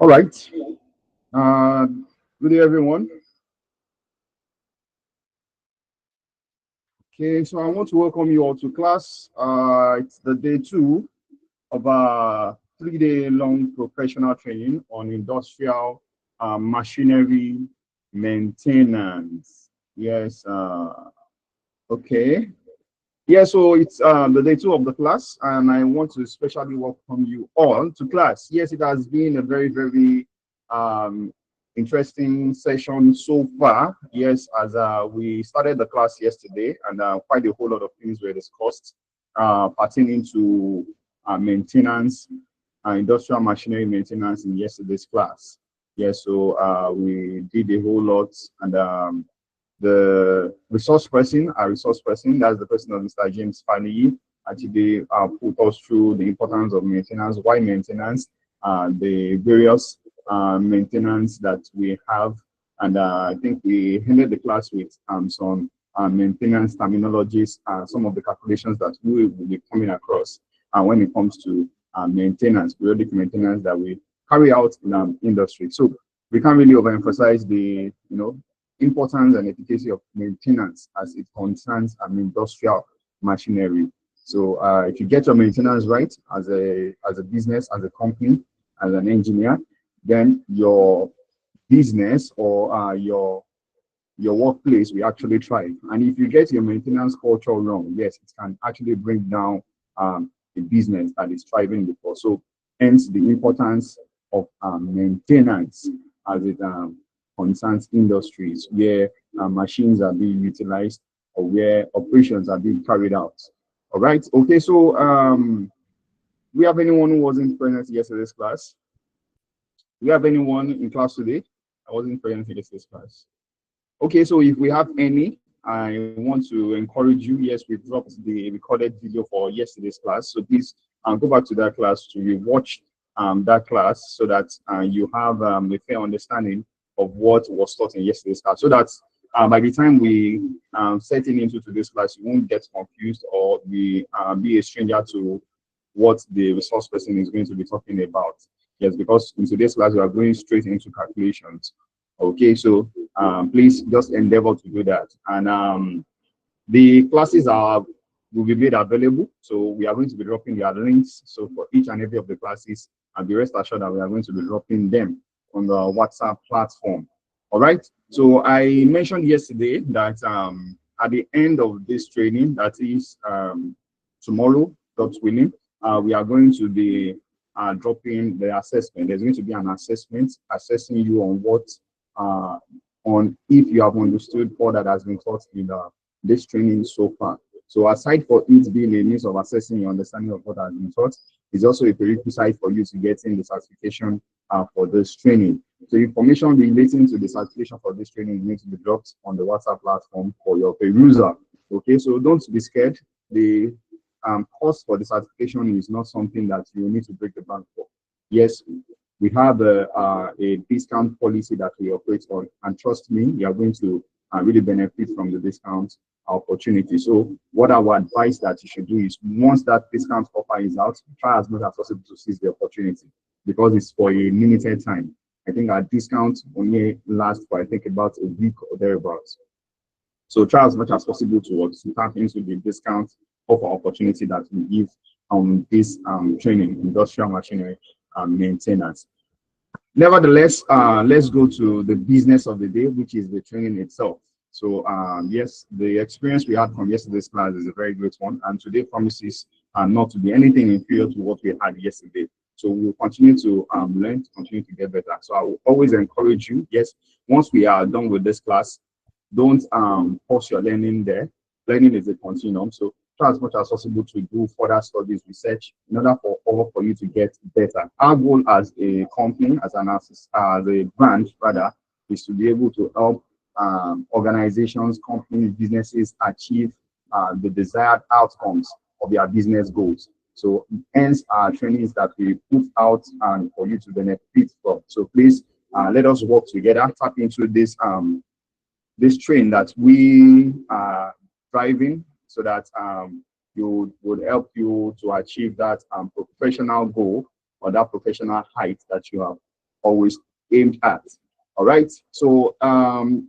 All right. Uh, Good day, everyone. Okay, so I want to welcome you all to class. It's the day two of a 3-day long professional training on industrial machinery maintenance. Yes. Okay. Yeah, so it's the day two of the class, and I want to especially welcome you all to class. Yes, it has been a very um, interesting session so far. Yes, as we started the class yesterday, and quite a whole lot of things were discussed pertaining to maintenance, industrial machinery maintenance in yesterday's class. Yes, so we did a whole lot, and the resource person, our resource person, that's the person of Mr. James Fani, actually put us through the importance of maintenance, why maintenance, the various maintenance that we have. And I think we ended the class with some maintenance terminologies, some of the calculations that we will be coming across when it comes to maintenance, periodic maintenance that we carry out in industry. So we can't really overemphasize the, importance and efficacy of maintenance as it concerns industrial machinery. So if you get your maintenance right as a business, as a company, as an engineer, then your business or your workplace will actually thrive. And if you get your maintenance culture wrong, yes, it can actually bring down a business that is thriving before. So hence the importance of maintenance as it concerns industries where machines are being utilized or where operations are being carried out. All right. Okay. So we have anyone who wasn't present in yesterday's class? We have anyone in class today? I wasn't present in yesterday's class. Okay, so if we have any, I want to encourage you. Yes, we dropped the recorded video for yesterday's class. So please go back to that class to rewatch that class so that you have a fair understanding of what was taught in yesterday's class. So that by the time we setting into today's class, you won't get confused or be a stranger to what the resource person is going to be talking about. Yes, because in today's class, we are going straight into calculations. Okay, so please just endeavor to do that. And the classes are will be made available. So we are going to be dropping their links. So for each and every of the classes, and be rest assured that we are going to be dropping them on the WhatsApp platform. All right. So I mentioned yesterday that at the end of this training, that is tomorrow, God willing, we are going to be dropping the assessment. There's going to be an assessment assessing you on what on if you have understood all that has been taught in this training so far. So aside for it being a means of assessing your understanding of what has been taught, it's also a prerequisite for you to get in the certification for this training. So information relating to the certification for this training needs to be dropped on the WhatsApp platform for your perusal. Okay, so don't be scared. The cost for the certification is not something that you need to break the bank for. Yes, we have a discount policy that we operate on, and trust me, you are going to really benefit from the discount opportunity. So what I would advise that you should do is once that discount offer is out, try as much as possible to seize the opportunity because it's for a limited time. I think our discount only lasts for I think about a week or thereabouts. So try as much as possible to tap into the discount offer opportunity that we give on this training, industrial machinery maintenance. Nevertheless, let's go to the business of the day, which is the training itself. So yes, the experience we had from yesterday's class is a very great one, and today promises not to be anything inferior to what we had yesterday. So we'll continue to learn, to continue to get better. So I will always encourage you, yes, once we are done with this class, don't pause your learning there. Learning is a continuum. So try as much as possible to do further studies, research, in order for you to get better. Our goal as a company, as a brand rather, is to be able to help organizations, companies, businesses achieve the desired outcomes of their business goals. So hence our trainings that we put out and for you to benefit from. So please let us work together, tap into this train that we are driving so that you would help you to achieve that professional goal or that professional height that you have always aimed at. All right. So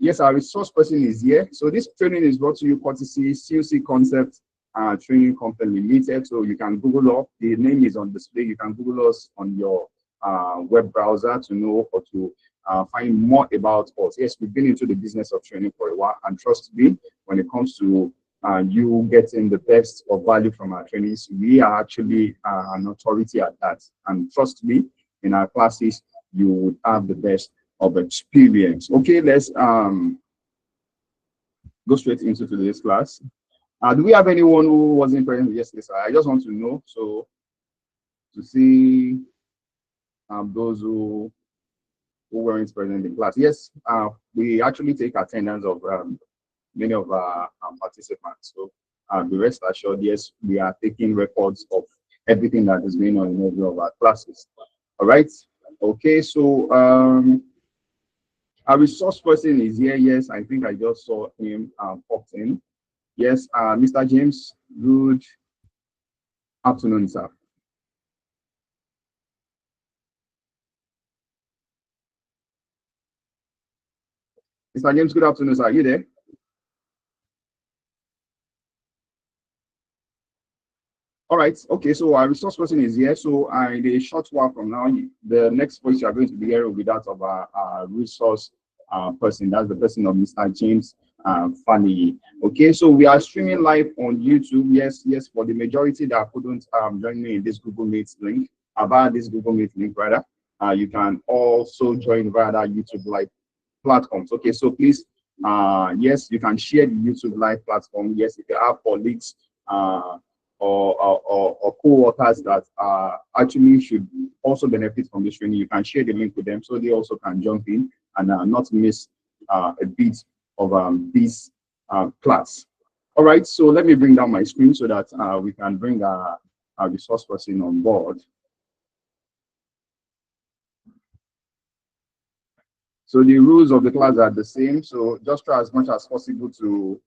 yes, our resource person is here. So this training is brought to you courtesy CUC Concept Training Company Limited. So you can Google up. The name is on display. You can Google us on your web browser to know or to find more about us. Yes, we've been into the business of training for a while, and trust me, when it comes to you getting the best of value from our trainings, we are actually an authority at that. And trust me, in our classes, you would have the best of experience. Okay, let's go straight into today's class. Do we have anyone who wasn't present yesterday? I just want to know, so to see those who weren't present in class. Yes, we actually take attendance of many of our participants. So be rest assured, yes, we are taking records of everything that is going on in every of our classes. All right. Okay, so our resource person is here. Yes, I think I just saw him popped in. Yes, Mr. James, good afternoon, sir. Mr. James, good afternoon, sir. Are you there? All right. Okay. So our resource person is here. So in a short while from now, the next voice you are going to be hearing will be that of our resource person. That's the person of Mr. James Fanny. Okay. So we are streaming live on YouTube. Yes. Yes. For the majority that couldn't join me in this Google Meet link, via this Google Meet link, rather, you can also join via that YouTube live platforms. Okay. So please, yes, you can share the YouTube live platform. Yes, if you have colleagues. Or co-workers that actually should also benefit from this training, you can share the link with them so they also can jump in and not miss a bit of this class. All right, so let me bring down my screen so that we can bring our resource person on board. So the rules of the class are the same. So just try as much as possible to,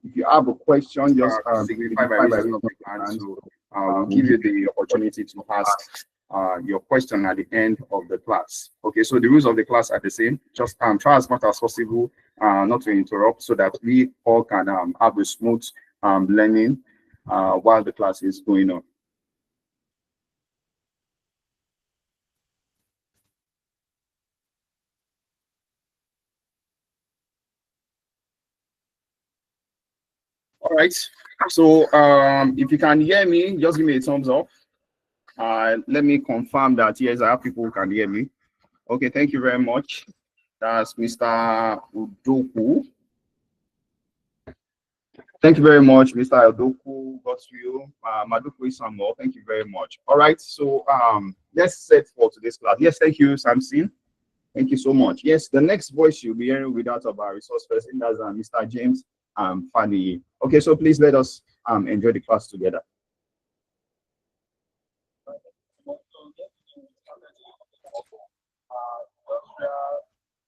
if you have a question, just signify by raising up your hand. So we'll give you the opportunity to ask your question at the end of the class. Okay, so the rules of the class are the same. Just try as much as possible not to interrupt so that we all can have a smooth learning while the class is going on. All right. So if you can hear me, just give me a thumbs up. Let me confirm that yes, I have people who can hear me. Okay, thank you very much. That's Mr. Udoku. Thank you very much, Mr. Udoku. Got to you. Maduku Samuel, thank you very much. All right, so let's set for today's class. Yes, thank you, Samson. Thank you so much. Yes, the next voice you'll be hearing with that of our resource person, that's Mr. James Fanny. Okay, so please let us enjoy the class together.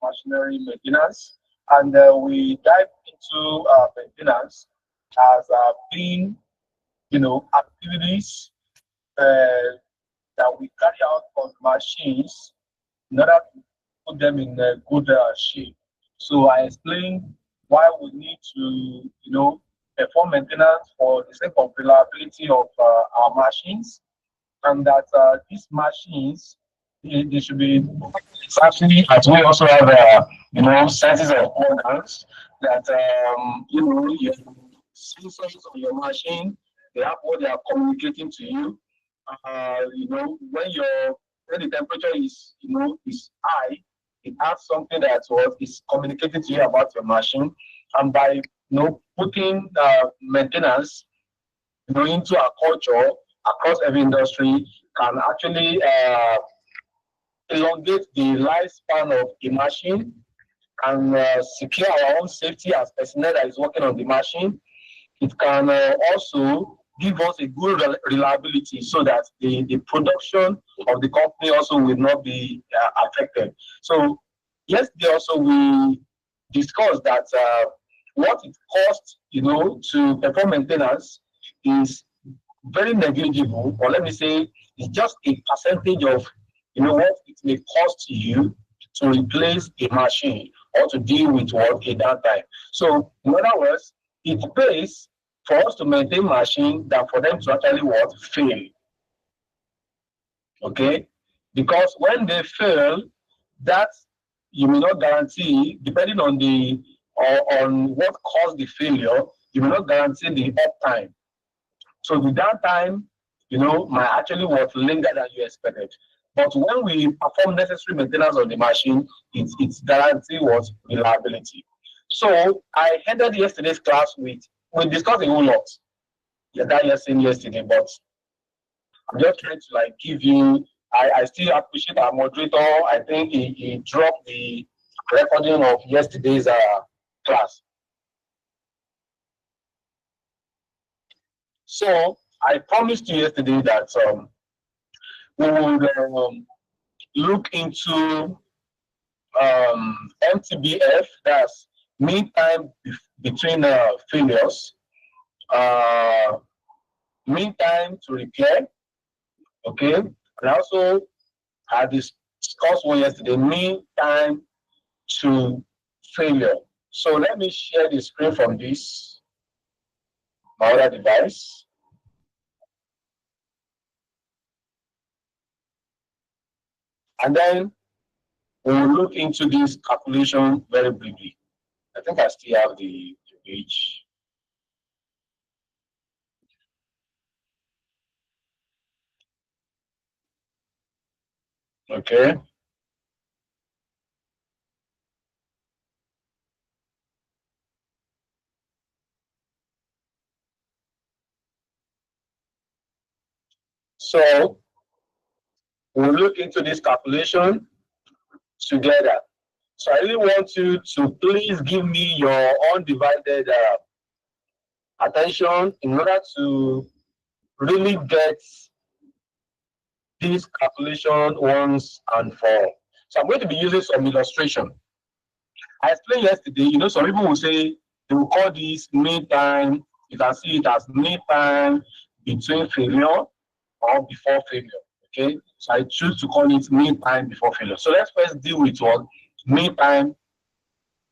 Machinery maintenance, and we dive into maintenance as being, activities that we carry out on machines in order to put them in a good shape. So I explained why we need to, perform maintenance for the sake of reliability of our machines, and that these machines they should be exactly as we also have senses of organs that your sensors on your machine, they have what they are communicating to you. When the temperature is high, it has something that is communicating to you about your machine, and by putting maintenance into our culture across every industry can actually elongate the lifespan of the machine and secure our own safety as personnel that is working on the machine. It can also give us a good reliability so that the production of the company also will not be affected. So yesterday also we discussed that what it costs, to perform maintenance is very negligible, or let me say, it's just a percentage of you know, what it may cost you to replace a machine or to deal with what a downtime. So in other words, it pays for us to maintain machine than for them to actually what fail. Okay, because when they fail, that you may not guarantee, depending on the or on what caused the failure, you may not guarantee the uptime. So the downtime, you know, might actually what longer than you expected. But when we perform necessary maintenance on the machine, it's guarantee what reliability. So I ended yesterday's class with we discussed a whole lot. Yeah, that yesterday, but I'm just trying to like give you. I still appreciate our moderator. I think he dropped the recording of yesterday's class. So I promised you yesterday that we would look into MTBF, that's mean time between failures, mean time to repair, okay? And also, I discussed one yesterday, mean time to failure. So let me share the screen from this, my other device. And then we'll look into this calculation very briefly. I think I still have the page. Okay. So we'll look into this calculation together. So I really want you to please give me your undivided attention in order to really get this calculation once and for all. So I'm going to be using some illustration. I explained yesterday, you know, some people will say they will call this mean time. You can see it as mean time between failure or before failure. Okay, so I choose to call it mean time before failure. So let's first deal with what mean time,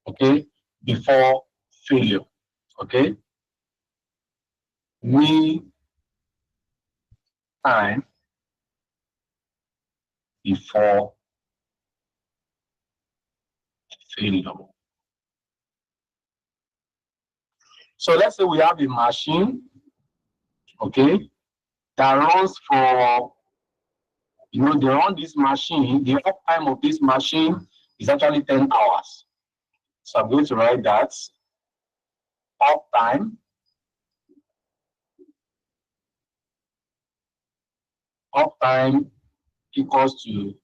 okay, before failure. Okay, mean time before failure. So let's say we have a machine, okay, that runs for, you know, they run this machine, the uptime of this machine is actually 10 hours. So I'm going to write that uptime equals to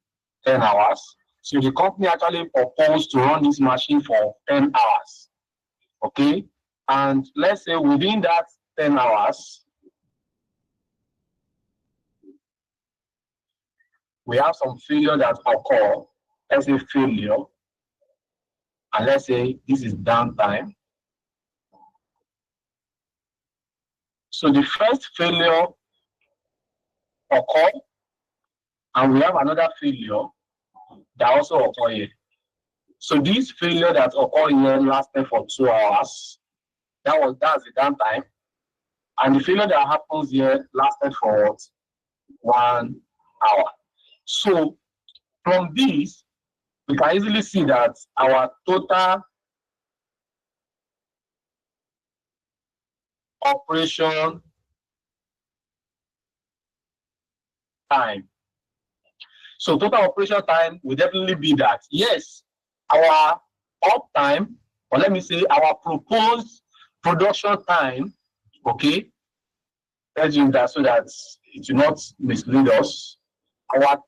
10 hours. So the company actually proposed to run this machine for 10 hours. Okay. And let's say within that 10 hours, we have some failure that occur. Let's say failure. And let's say this is downtime. So the first failure occur, and we have another failure that also occur here. So this failure that occurred here lasted for 2 hours. That's the downtime. And the failure that happens here lasted for 1 hour. So from this, we can easily see that our total operation time. So total operation time will definitely be that. Yes, our uptime, or let me say our proposed production time, okay, let's use that so that it will not mislead us. Our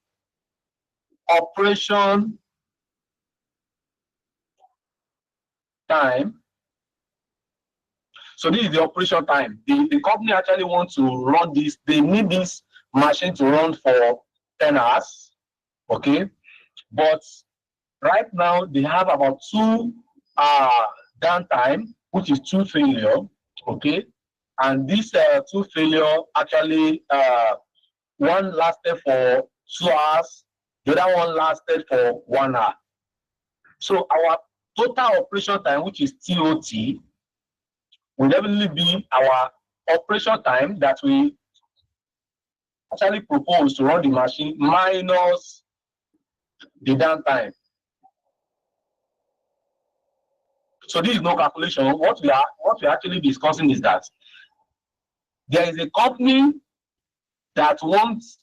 operation time. So this is the operation time. The company actually wants to run this. They need this machine to run for 10 hours. Okay. But right now they have about 2 downtime, which is 2 failure. Okay. And this 2 failure actually one lasted for 2 hours The other one lasted for 1 hour. So our total operation time, which is TOT, will definitely be our operation time that we actually propose to run the machine minus the downtime. So this is no calculation. What we're actually discussing is that there is a company that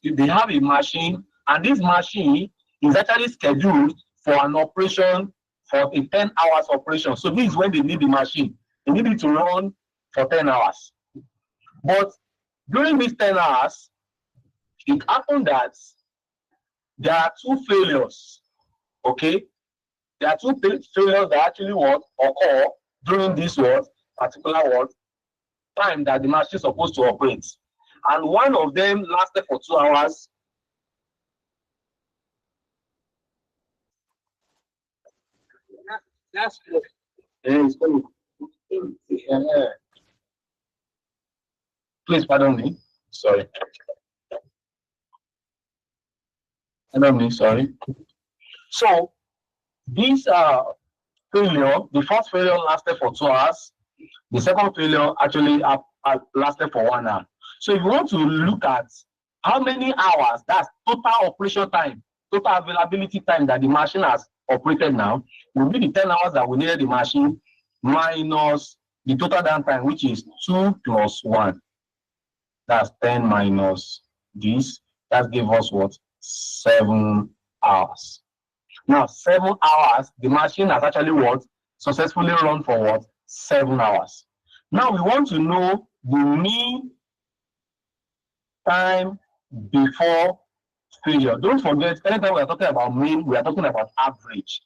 they have a machine, and this machine is actually scheduled for an operation, for a 10 hours operation. So this is when they need the machine. They need it to run for 10 hours. But during these 10 hours, it happened that there are 2 failures. Okay? There are 2 failures that actually occur during this particular time that the machine is supposed to operate. And one of them lasted for 2 hours. That's good. Please pardon me. Sorry. Pardon me, sorry. So this failure, the first failure lasted for 2 hours. The second failure actually lasted for 1 hour. So if you want to look at how many hours, that's total operation time, total availability time that the machine has operated now, will be the 10 hours that we needed the machine minus the total downtime, which is 2 plus 1. That's 10 minus this. That gives us what? 7 hours. Now, 7 hours, the machine has actually successfully run for 7 hours. Now we want to know the mean time before failure. Don't forget, anytime we are talking about mean, we are talking about average.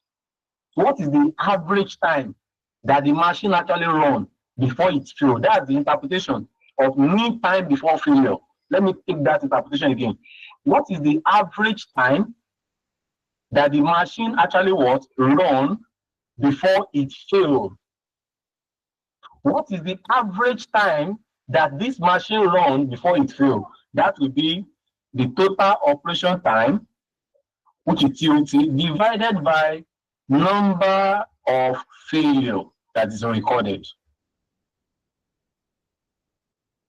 What is the average time that the machine actually runs before it fails? That's the interpretation of mean time before failure. Let me take that interpretation again. What is the average time that the machine actually run before it fails? What is the average time that this machine runs before it fails? That will be the total operation time, which is TOT, divided by number of failure that is recorded.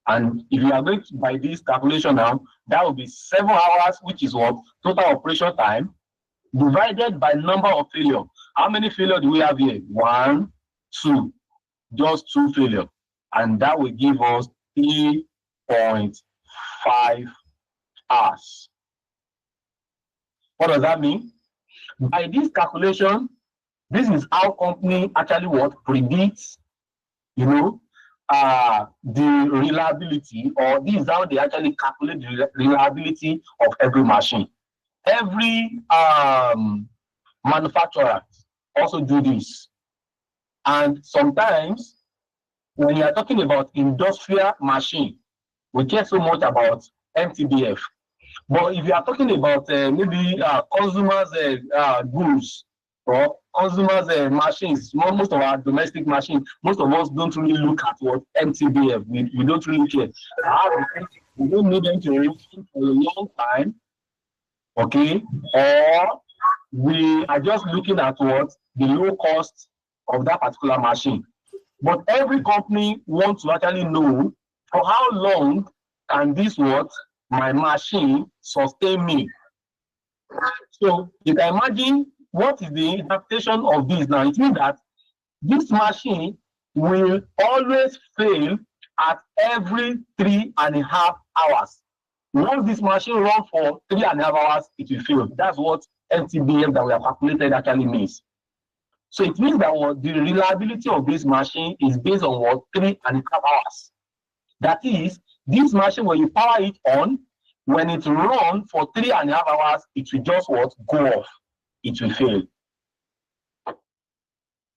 And if you are going by this calculation now, that will be 7 hours, which is total operation time, divided by number of failure. How many failure do we have here? 1, 2. Just 2 failure, and that will give us 3.5 hours. What does that mean? By this calculation, this is how company actually predicts, the reliability, or this is how they actually calculate the reliability of every machine. Every manufacturer also do this. And sometimes, when you are talking about industrial machine, we care so much about MTBF. But if you are talking about maybe consumers' goods or consumers' machines, most of our domestic machines, most of us don't really look at MTBF. We don't really care. We don't need them to run for a long time, okay? Or we are just looking at the low cost of that particular machine. But every company wants to actually know for how long can this my machine sustain me. So you can imagine what is the interpretation of this now. It means that this machine will always fail at every 3.5 hours. Once this machine runs for 3.5 hours, it will fail. That's what MTBF that we have calculated actually means. So it means that the reliability of this machine is based on 3.5 hours. That is, this machine, when you power it on, when it runs for 3.5 hours, it will just go off. It will fail.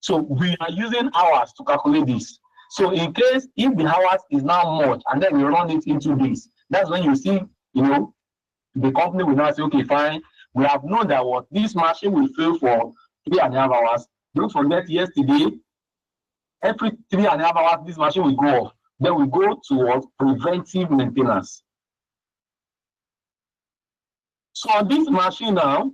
So we are using hours to calculate this. So in case if the hours is now much, and then we run it into this, that's when you see, the company will now say, okay, fine, we have known that this machine will fail for 3.5 hours. Don't forget, yesterday, every 3.5 hours, this machine will go off. Then we go to preventive maintenance. So on this machine now,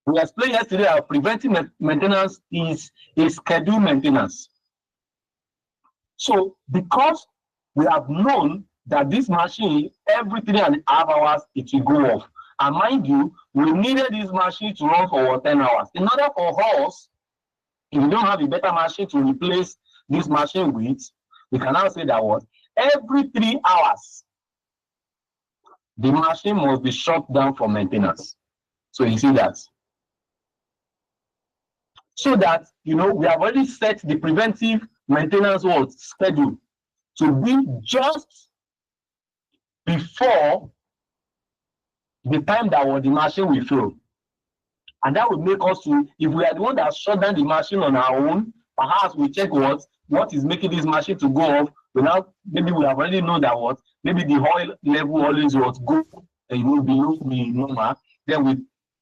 we explained yesterday that preventive maintenance is a scheduled maintenance. So because we have known that this machine, every 3.5 hours, it will go off. And mind you, we needed this machine to run for 10 hours. In order for us, if you don't have a better machine to replace this machine with, we can now say that what? Every 3 hours, the machine must be shut down for maintenance. So you see that. So that, we have already set the preventive maintenance schedule to be just before the time that the machine will fail. And that would make us to, if we are the one that shut down the machine on our own, perhaps we check what is making this machine to go off. Maybe we have already known that maybe the oil level always go below the normal. Then we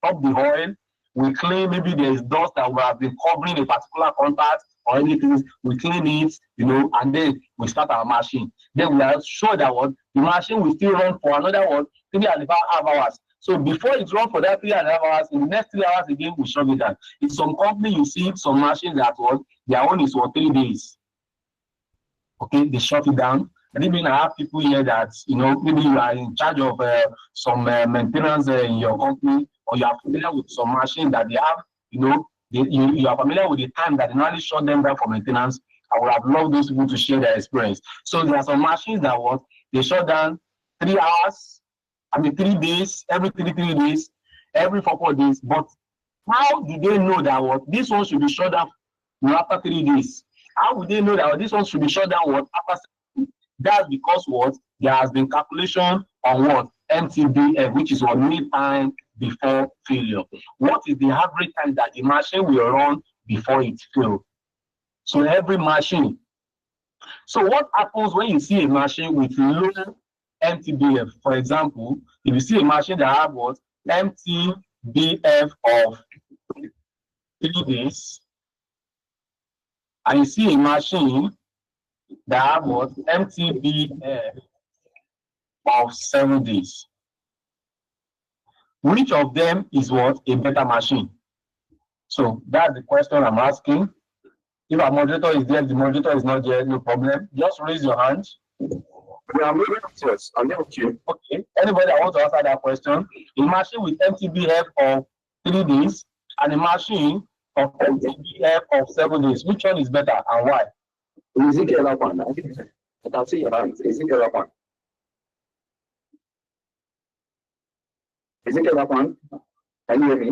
top the oil, we clean, maybe there is dust that we have been covering a particular contact or anything, we clean it, and then we start our machine. Then we are sure that the machine will still run for another 3.5 hours. So before it runs for that 3.5 hours, in the next 3 hours again, we shut it down. In some company, you see some machines that their own is 3 days. Okay, they shut it down. And even I have people here that, maybe you are in charge of some maintenance in your company, or you are familiar with some machines that they have, you are familiar with the time that they normally shut them down for maintenance. I would have loved those people to share their experience. So there are some machines that they shut down 3 hours, 3 days, every 3 days, every 4 days. But how did they know that this one should be shut down after 3 days? How would they know that this one should be shut down after 7 days? That's because there has been calculation on MTBF, which is mean time before failure. What is the average time that the machine will run before it fails? So every machine. So what happens when you see a machine with low MTBF? For example, if you see a machine that has MTBF of 3 days, and you see a machine that has MTBF of 7 days, which of them is a better machine? So that's the question I'm asking. If a moderator is there, the moderator is not there, no problem. Just raise your hand. I'm moving to us. I'm with you. Okay. Anybody that wants to answer that question? A machine with MTBF of 3 days and a machine of MTBF of 7 days. Which one is better and why? Ezekiel one. I can see your hands. Ezekiel one. Ezekiel one. Can you hear me?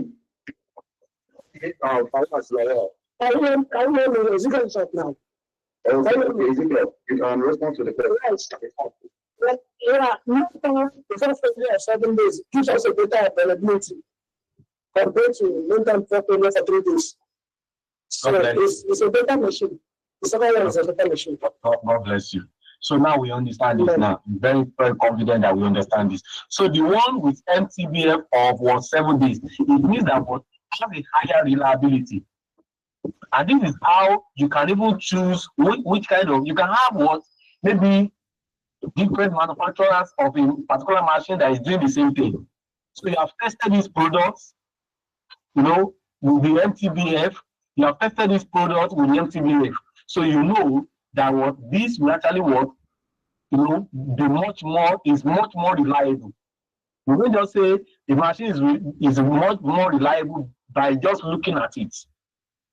I will Ezekiel shot now. Ezekiel, you can respond to the question. Before 7 days, gives us a better availability compared to long-term failure for 3 days. So it's a better machine. The second one is a better machine. God bless you. So now we understand this now. I'm very, very confident that we understand this. So the one with MTBF of 7 days, it means that has a higher reliability. And this is how you can even choose which kind of, you can have maybe different manufacturers of a particular machine that is doing the same thing. So you have tested these products, with the MTBF, you have tested this product with the MTBF. So you know that this will actually be much more reliable. You don't just say the machine is much more reliable by just looking at it.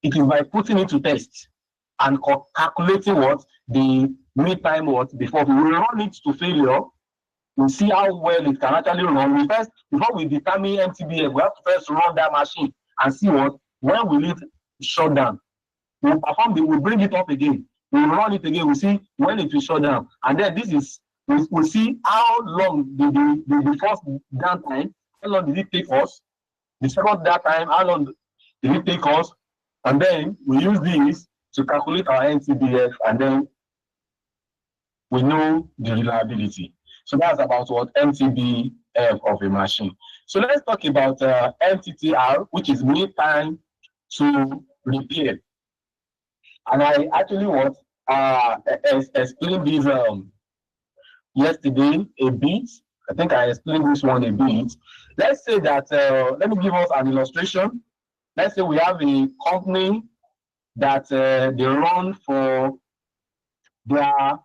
It is by putting it to test and calculating the mean time before we run it to failure. We see how well it can actually run. Before we determine MTBF, we have to first run that machine and see when will it shut down. We bring it up again. We run it again. We see when it will shut down, and then we see how long the first downtime. How long did it take us? The second downtime. How long did it take us? And then we use this to calculate our MTBF, and then we know the reliability. So that's about MTBF of a machine. So let's talk about MTTR, which is mean time to repair. And I actually explain this yesterday a bit. I think I explained this one a bit. Let's say that, let me give us an illustration. Let's say we have a company that they run for their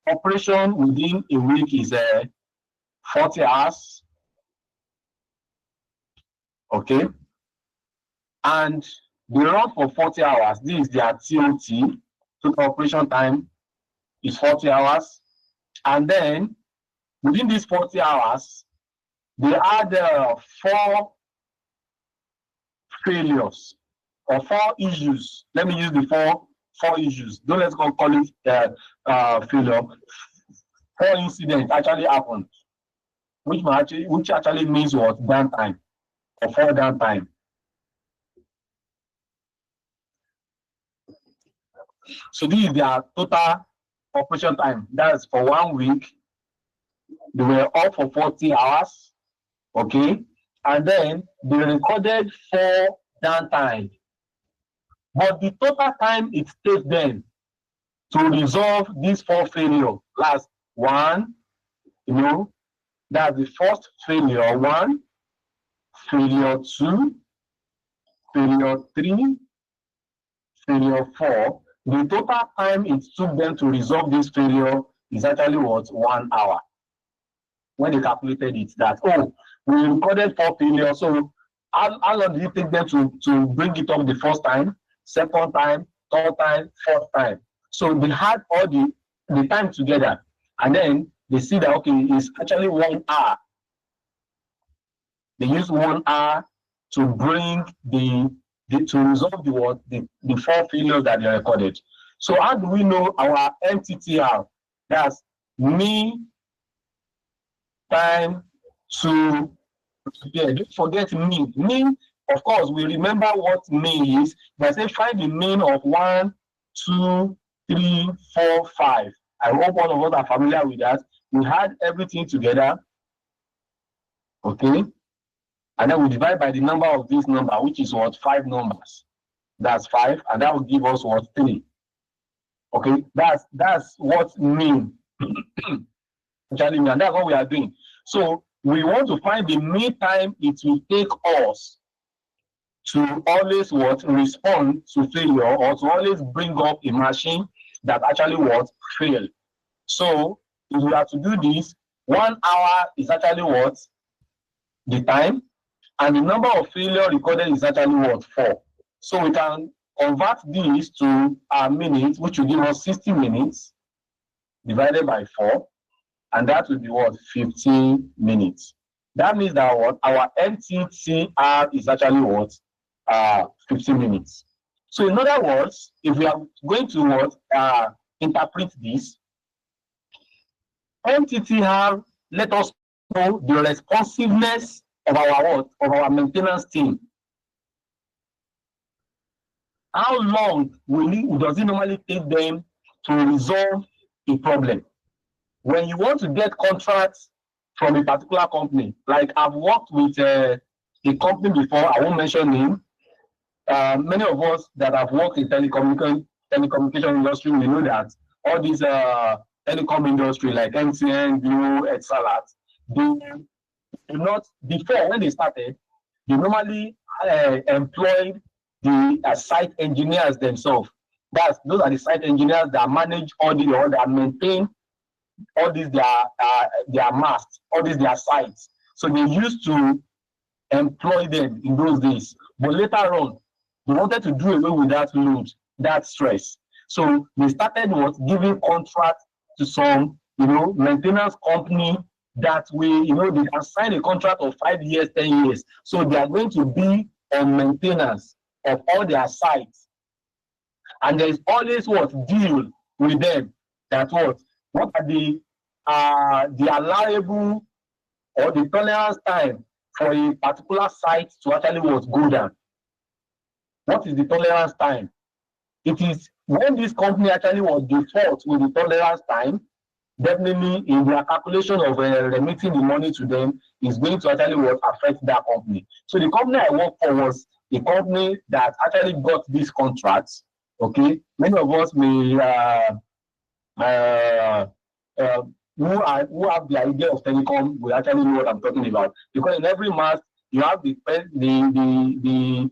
operation within a week is 40 hours. Okay. And they run for 40 hours. This is their TOT, total operation time is 40 hours. And then within these 40 hours, they had 4 failures or 4 issues. Let me use the four issues. Don't let's call it failure. 4 incidents actually happened, which actually means what? Downtime or 4 downtime. So this is their total operation time. That's for 1 week. They were off for 40 hours. Okay. And then they recorded 4 downtime. But the total time it takes them to resolve these 4 failures, last 1, that's the first failure 1, failure 2, failure 3, failure 4. The total time it took them to resolve this failure is actually what? 1 hour. When they calculated it, that, oh, we recorded 4 failures, so how long did it take them to bring it up the first time, second time, third time, fourth time? So they had all the time together, and then they see that, okay, it's actually 1 hour. They use 1 hour to bring to resolve the 4 failures that they recorded. So how do we know our MTTR? That's mean time to prepare. Don't forget mean. Mean, of course, we remember what mean is. If I say find the mean of 1, 2, 3, 4, 5. I hope all of us are familiar with that. We had everything together. Okay. And then we divide by the number of this number, which is what? 5 numbers. That's 5, and that will give us what? 3. Okay, that's what mean. Actually, and that's what we are doing. So we want to find the mean time it will take us to always what? Respond to failure, or to always bring up a machine that actually what? Fail. So if we have to do this, 1 hour is actually what? The time. And the number of failure recorded is actually what? 4. So we can convert this to a minute, which will give us 60 minutes divided by 4. And that will be what? 15 minutes. That means that what? Our MTTR is actually what? 15 minutes. So in other words, if we are going to what? Interpret this, MTTR let us know the responsiveness of our what? Of our maintenance team. How long does it normally take them to resolve a problem? When you want to get contracts from a particular company, like I've worked with a company before, I won't mention name. Many of us that have worked in telecommunication industry, we know that all these telecom industry like MTN, Glo, Etisalat, they do not, before when they started, they normally employed the site engineers themselves. Those are the site engineers that manage all that maintain all these their masts, all these their sites. So they used to employ them in those days. But later on, they wanted to do away with that load, that stress. So they started giving contracts to some maintenance company that way, they can sign a contract of 5 years, 10 years. So they are going to be on maintenance of all their sites. And there is always deal with them that what are the allowable or the tolerance time for a particular site to actually go down. What is the tolerance time? It is when this company actually default with the tolerance time, definitely in their calculation of remitting the money to them is going to actually affect that company. So the company I work for was a company that actually got these contracts. Okay, many of us may who have the idea of telecom will actually know what I'm talking about. Because in every mast, you have the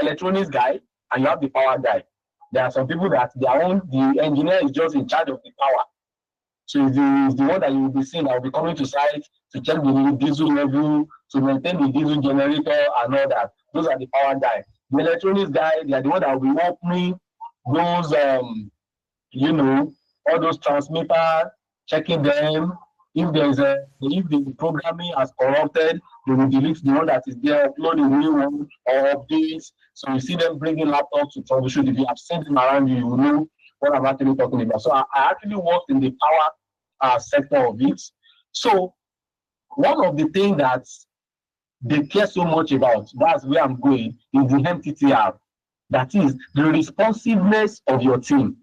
electronics guy and you have the power guy. There are some people that the engineer is just in charge of the power. So it's the one that you will be seeing that will be coming to site to check the diesel level, to maintain the diesel generator and all that. Those are the power guy. The electronics guy, they are the one that will be opening those all those transmitters, checking them. If the programming has corrupted, they will delete the one that is there, upload a new one or updates. So you see them bringing laptops to troubleshoot. If you have seen them around you, you will know what I'm actually talking about. So I actually worked in the power sector of it. So one of the things that they care so much about, that's where I'm going, is the MTTR. That is the responsiveness of your team.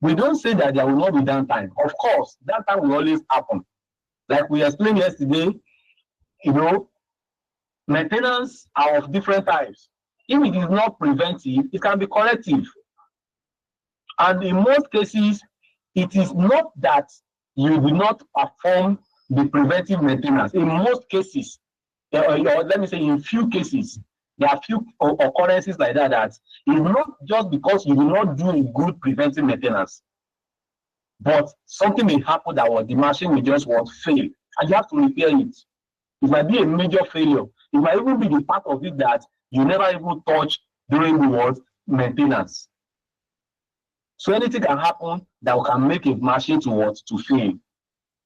We don't say that there will not be downtime. Of course, downtime will always happen. Like we explained yesterday, maintenance are of different types. If it is not preventive, it can be corrective. And in most cases, it is not that you do not perform the preventive maintenance. In most cases, or let me say in few cases, there are few occurrences like that it's not just because you do not do a good preventive maintenance, but something may happen that the machine will just fail, and you have to repair it. It might be a major failure. It might even be the part of it that you never even touch during the maintenance. So anything can happen that can make a machine to fail,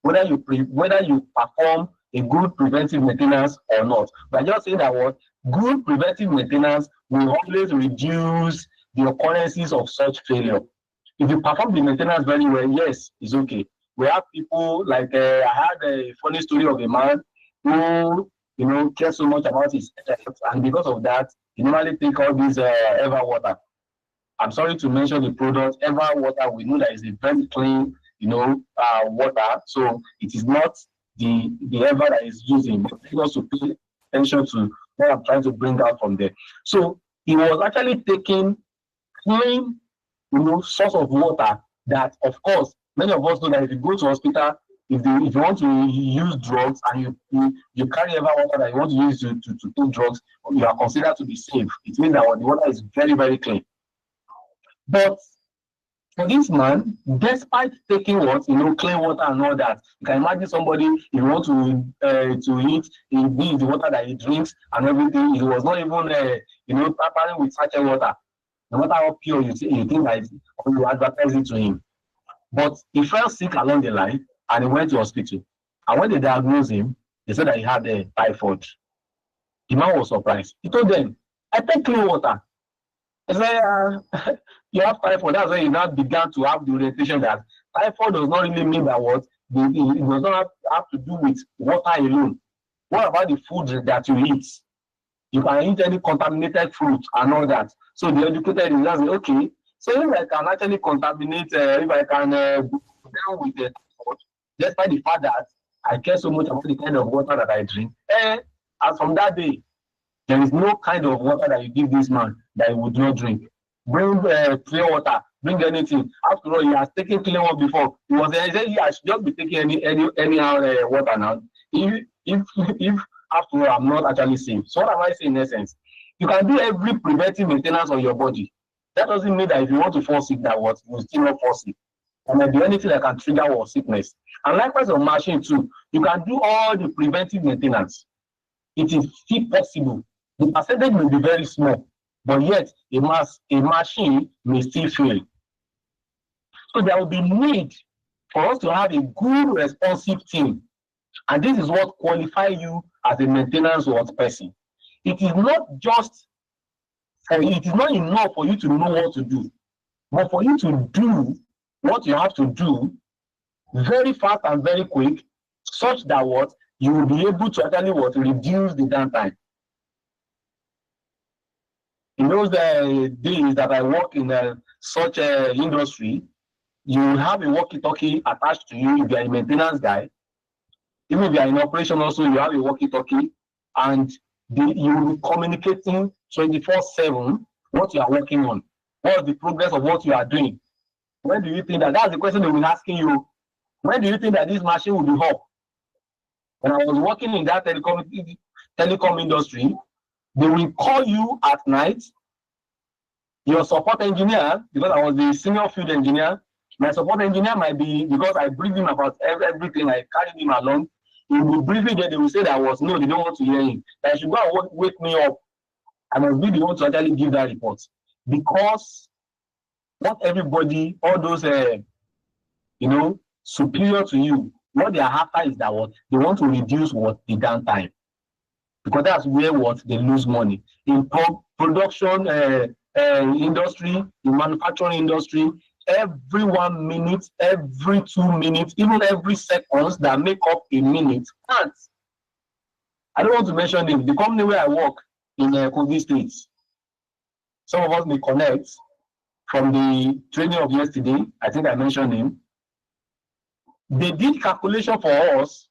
whether you perform a good preventive maintenance or not. But just saying that good preventive maintenance will always reduce the occurrences of such failure. If you perform the maintenance very well, yes, it's okay. We have people like I had a funny story of a man who cares so much about his health, and because of that, he normally take all these Eva water. I'm sorry to mention the product Eva water. We know that is a very clean, water. So it is not the Eva that is using, but he also pay attention to what I'm trying to bring out from there. So he was actually taking clean, source of water that, of course, many of us know that if you go to hospital, if you want to use drugs and you carry Eva water that you want to use to take drugs, you are considered to be safe. It means that the water is very, very clean. But for this man, despite taking clean water and all that, you can imagine somebody, if you want to eat, the water that he drinks and everything, he was not even, preparing with sachet water. No matter how pure you think that you advertise it to him. But he fell sick along the line and he went to hospital. And when they diagnosed him, they said that he had typhoid. The man was surprised. He told them, I take clean water. He said, you have typhoid. That's why he now began to have the orientation that typhoid does not really mean that it does not have to do with water alone. What about the food that you eat? You can eat any contaminated fruit and all that. So the educated is just okay. So if I can actually contaminate, if I can deal with the typhoid, despite the fact that I care so much about the kind of water that I drink, as from that day, there is no kind of water that you give this man that he would not drink. Bring clear water, bring anything. After all, he has taken clean water before. He said he should just be taking anyhow water now. If after all, I'm not actually safe. So what am I saying in essence? You can do every preventive maintenance on your body. That doesn't mean that if you want to fall sick, that you will still not fall sick. There might be anything that can trigger sickness. And likewise on machine too, you can do all the preventive maintenance. It is still possible. The percentage may be very small, but yet a machine may still fail. So there will be need for us to have a good responsive team. And this is what qualifies you as a maintenance person. It is not enough for you to know what to do, but for you to do what you have to do very fast and very quick, such that you will be able to actually reduce the downtime. In those days that I work in such an industry, you will have a walkie-talkie attached to you if you are a maintenance guy. Even if you are in operation also, you have a walkie-talkie, and you will be communicating 24/7 what you are working on. What is the progress of what you are doing? When do you think that? That's the question they will be asking you. When do you think that this machine will be up? When I was working in that telecom industry, they will call you at night. Your support engineer, because I was the senior field engineer, my support engineer might be, because I briefed him about everything, I carried him along. He will brief me, then they will say that no, they don't want to hear him. That I should go and wake me up. I must be the one to actually give that report. Because not everybody, all those, superior to you, what they are after is that they want to reduce the downtime. Because that's where they lose money. In production industry, in manufacturing industry, every 1 minute, every 2 minutes, even every seconds that make up a minute counts. I don't want to mention it. The company where I work in Kogi State, some of us may connect from the training of yesterday. I think I mentioned him. They did calculation for us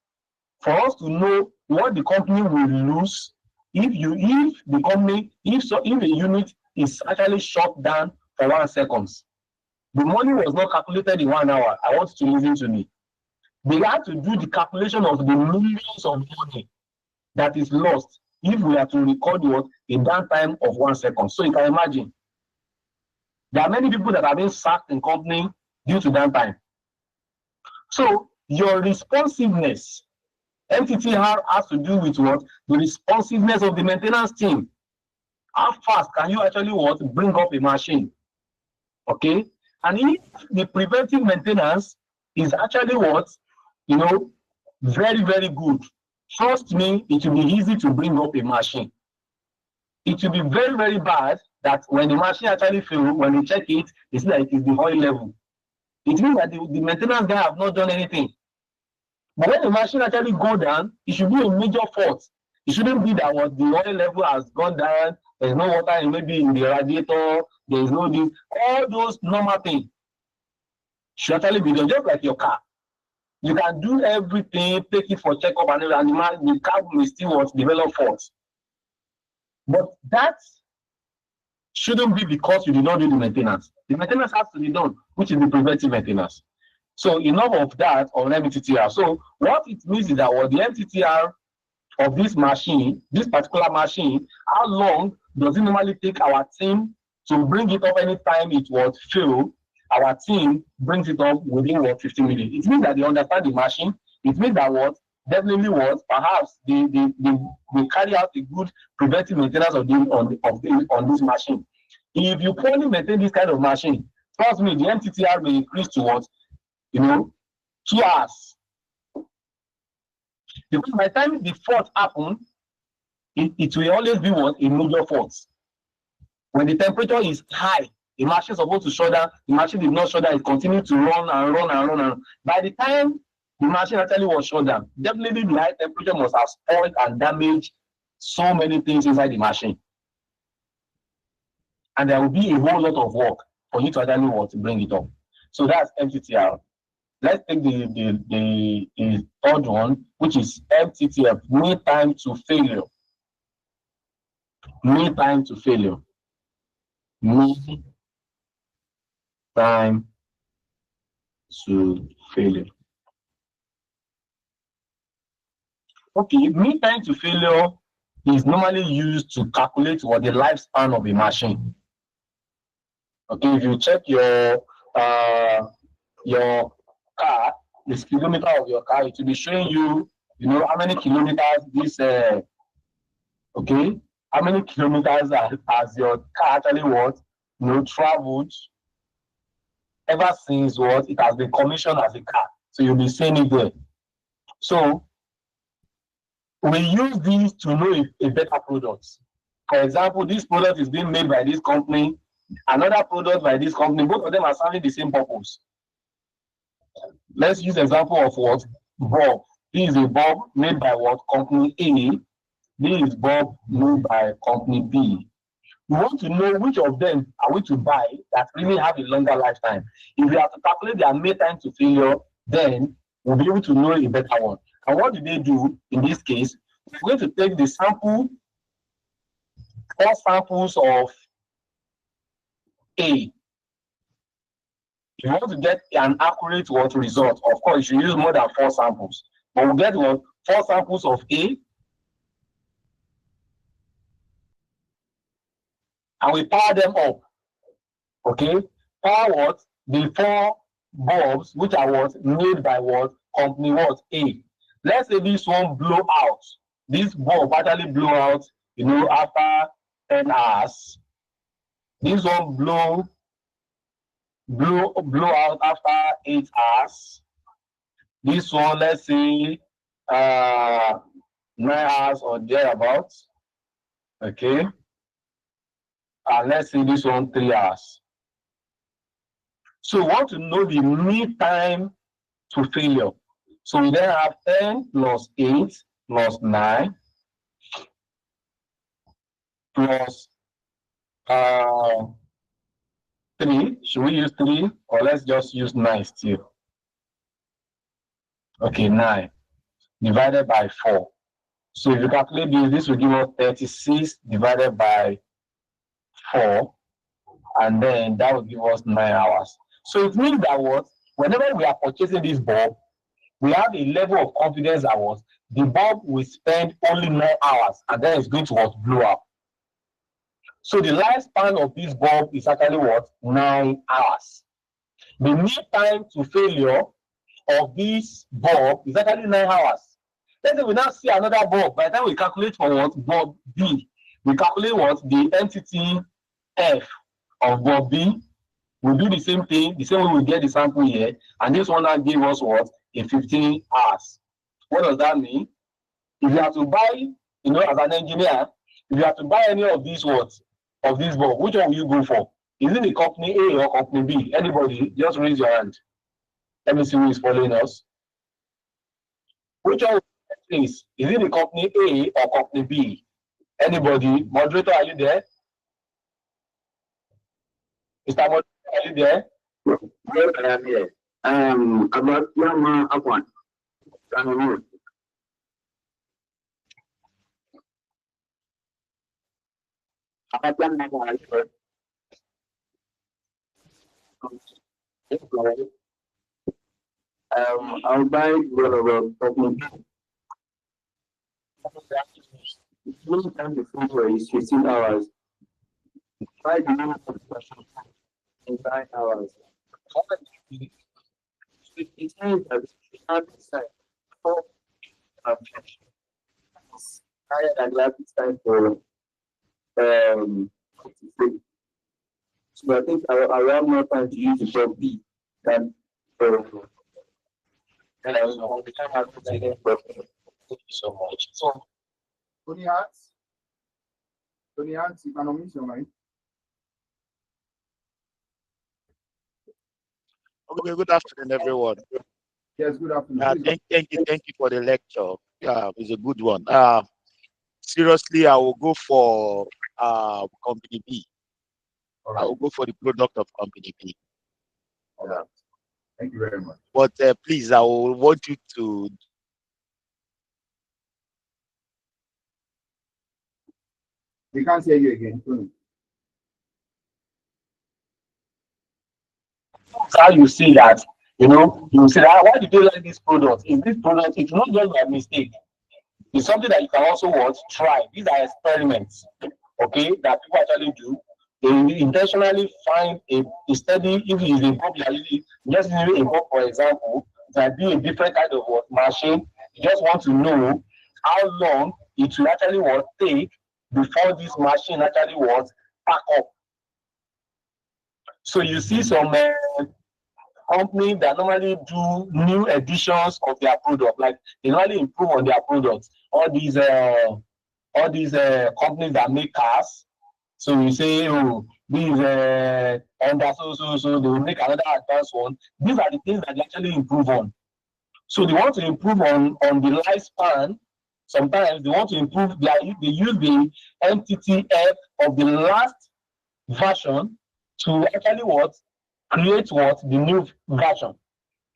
to know what the company will lose if a unit is actually shut down for 1 second. The money was not calculated in 1 hour. I want you to listen to me. They had to do the calculation of the millions of money that is lost if we are to record a downtime of 1 second. So you can imagine. There are many people that have been sacked in company due to downtime. So your responsiveness, MTTR has to do with the responsiveness of the maintenance team. How fast can you actually bring up a machine? Okay? And if the preventive maintenance is actually very, very good, trust me, it will be easy to bring up a machine. It will be very, very bad that when the machine actually fails, when you check it, it's like it is the oil level. It means that the maintenance guy have not done anything. But when the machine actually go down, it should be a major fault. It shouldn't be that the oil level has gone down, there's no water maybe in the radiator, there's no this, all those normal things should actually be done, just like your car. You can do everything, take it for checkup and the car will still develop faults. But that shouldn't be because you did not do the maintenance. The maintenance has to be done, which is the preventive maintenance. So enough of that on MTTR. So what it means is that the MTTR of this machine, this particular machine, how long does it normally take our team to bring it up anytime it was fail? Our team brings it up within 15 minutes. It means that they understand the machine. It means that definitely perhaps they carry out a good preventive maintenance on this machine. If you poorly maintain this kind of machine, trust me, the MTTR may increase to 2 hours. Because by the time the fault happens, it will always be a major fault. When the temperature is high, the machine is supposed to shut down, the machine did not shut down, it continued to run and run and run and run. By the time the machine actually was shut down, definitely the high temperature must have spoiled and damaged so many things inside the machine. And there will be a whole lot of work for you to actually to bring it up. So that's MTTR. Let's take the third one, which is MTTF, mean time to failure. Mean time to failure. Mean time to failure. Okay, mean time to failure is normally used to calculate the lifespan of a machine. Okay, if you check your car, the speedometer of your car, it will be showing you, how many kilometers this, how many kilometers has your car actually traveled ever since it has been commissioned as a car. So you'll be seeing it there. So we use these to know a better product. For example, this product is being made by this company, another product by this company, both of them are serving the same purpose. Let's use example of bulb. This is a bulb made by company A. This is bulb made by company B. We want to know which of them are we to buy that really have a longer lifetime. If we have to calculate their mean time to failure, then we'll be able to know a better one. And what do they do in this case? We're going to take the sample, 4 samples of A. If you want to get an accurate result, of course, you use more than 4 samples. But we'll get 4 samples of A, and we power them up. Okay? Power what? The 4 bulbs, which are made by company A. Let's say this one blow out. This bulb actually blow out, after 10 hours. This one blow out after 8 hours. This one, let's say 9 hours or thereabouts. Okay. And let's say this one 3 hours. So we want to know the mean time to failure. So we then have 10 plus 8 plus 9 plus 3. Should we use 3 or let's just use 9 still? Okay, 9 divided by 4. So if you calculate this will give us 36 divided by 4, and then that will give us 9 hours. So it means that whenever we are purchasing this bulb, we have a level of confidence that the bulb will spend only 9 hours, and then it's going to blow up. So the lifespan of this bulb is actually 9 hours. The mean time to failure of this bulb is actually 9 hours. Let's say we now see another bulb. By the time we calculate for bulb B, we calculate the entity F of bulb B. We do the same thing, the same way we get the sample here, and this one now gave us a 15 hours. What does that mean? If you have to buy, as an engineer, if you have to buy any of these of this bulb, which one will you go for? Is it the company A or company B? Anybody, just raise your hand. Let me see who is following us. Which one is it the company A or company B? Anybody? Moderator, are you there? Mr. Moderator, are you there? Yes, I am here. About Yama Akwan. I'll buy one of them. One time the failure is 15 hours. Buy the number of questions in 9 hours. It means that we have decided for higher than the average time for so I think I have more time to use the bulb B than and I was on the time I was saying, thank you so much. So Tony Hans, you can unmute your mic. Okay, good afternoon, everyone. Yes, good afternoon. Thank you for the lecture. It's a good one. Seriously, I will go for company B. Right. I will go for the product of company B. All right. Thank you very much. But please, I will want you to. We can't hear you again. Tony. How you see that, you say that, why did you like this product? Is this product, it's not just by mistake. It's something that you can also try. These are experiments, okay, that people actually do. They intentionally find a study, if it is a bulb, just a bulb, for example, that be a different kind of machine. You just want to know how long it will actually take before this machine actually pack up. So you see some companies that normally do new editions of their product, like they normally improve on their products. All these companies that make cars. So you say, oh, these Honda, so they will make another advanced one. These are the things that they actually improve on. So they want to improve on the lifespan. Sometimes they want to improve. They use the MTTF of the last version to actually create the new version.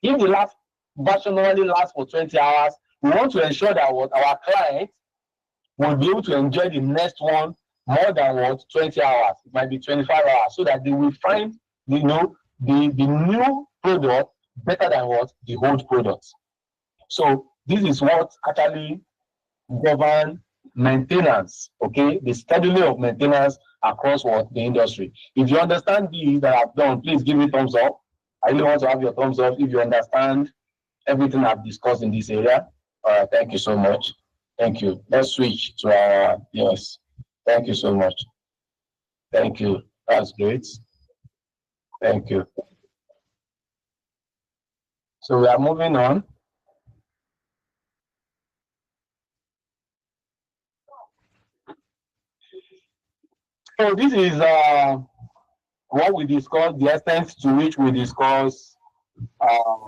If the last version only lasts for 20 hours, we want to ensure that our clients will be able to enjoy the next one more than 20 hours. It might be 25 hours, so that they will find the the new product better than what the old product. So this is what actually govern maintenance, okay, the scheduling of maintenance across what the industry. If you understand these that I've done, please give me thumbs up. I really want to have your thumbs up if you understand everything I've discussed in this area. All right, thank you so much. Thank you. Let's switch to our, yes. Thank you so much. Thank you. That's great. Thank you. So we are moving on. So this is what we discussed, the extent to which we discuss.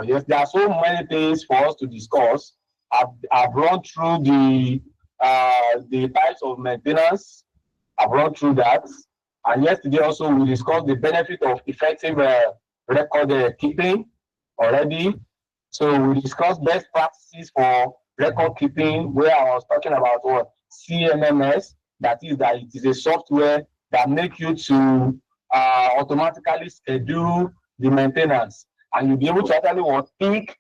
Yes, there are so many things for us to discuss. I've run through the types of maintenance. I've run through that. And yesterday also we discussed the benefit of effective record keeping already. So we discussed best practices for record keeping, where I was talking about what CMMS, that is that it is a software that make you to automatically schedule the maintenance, and you'll be able to actually pick,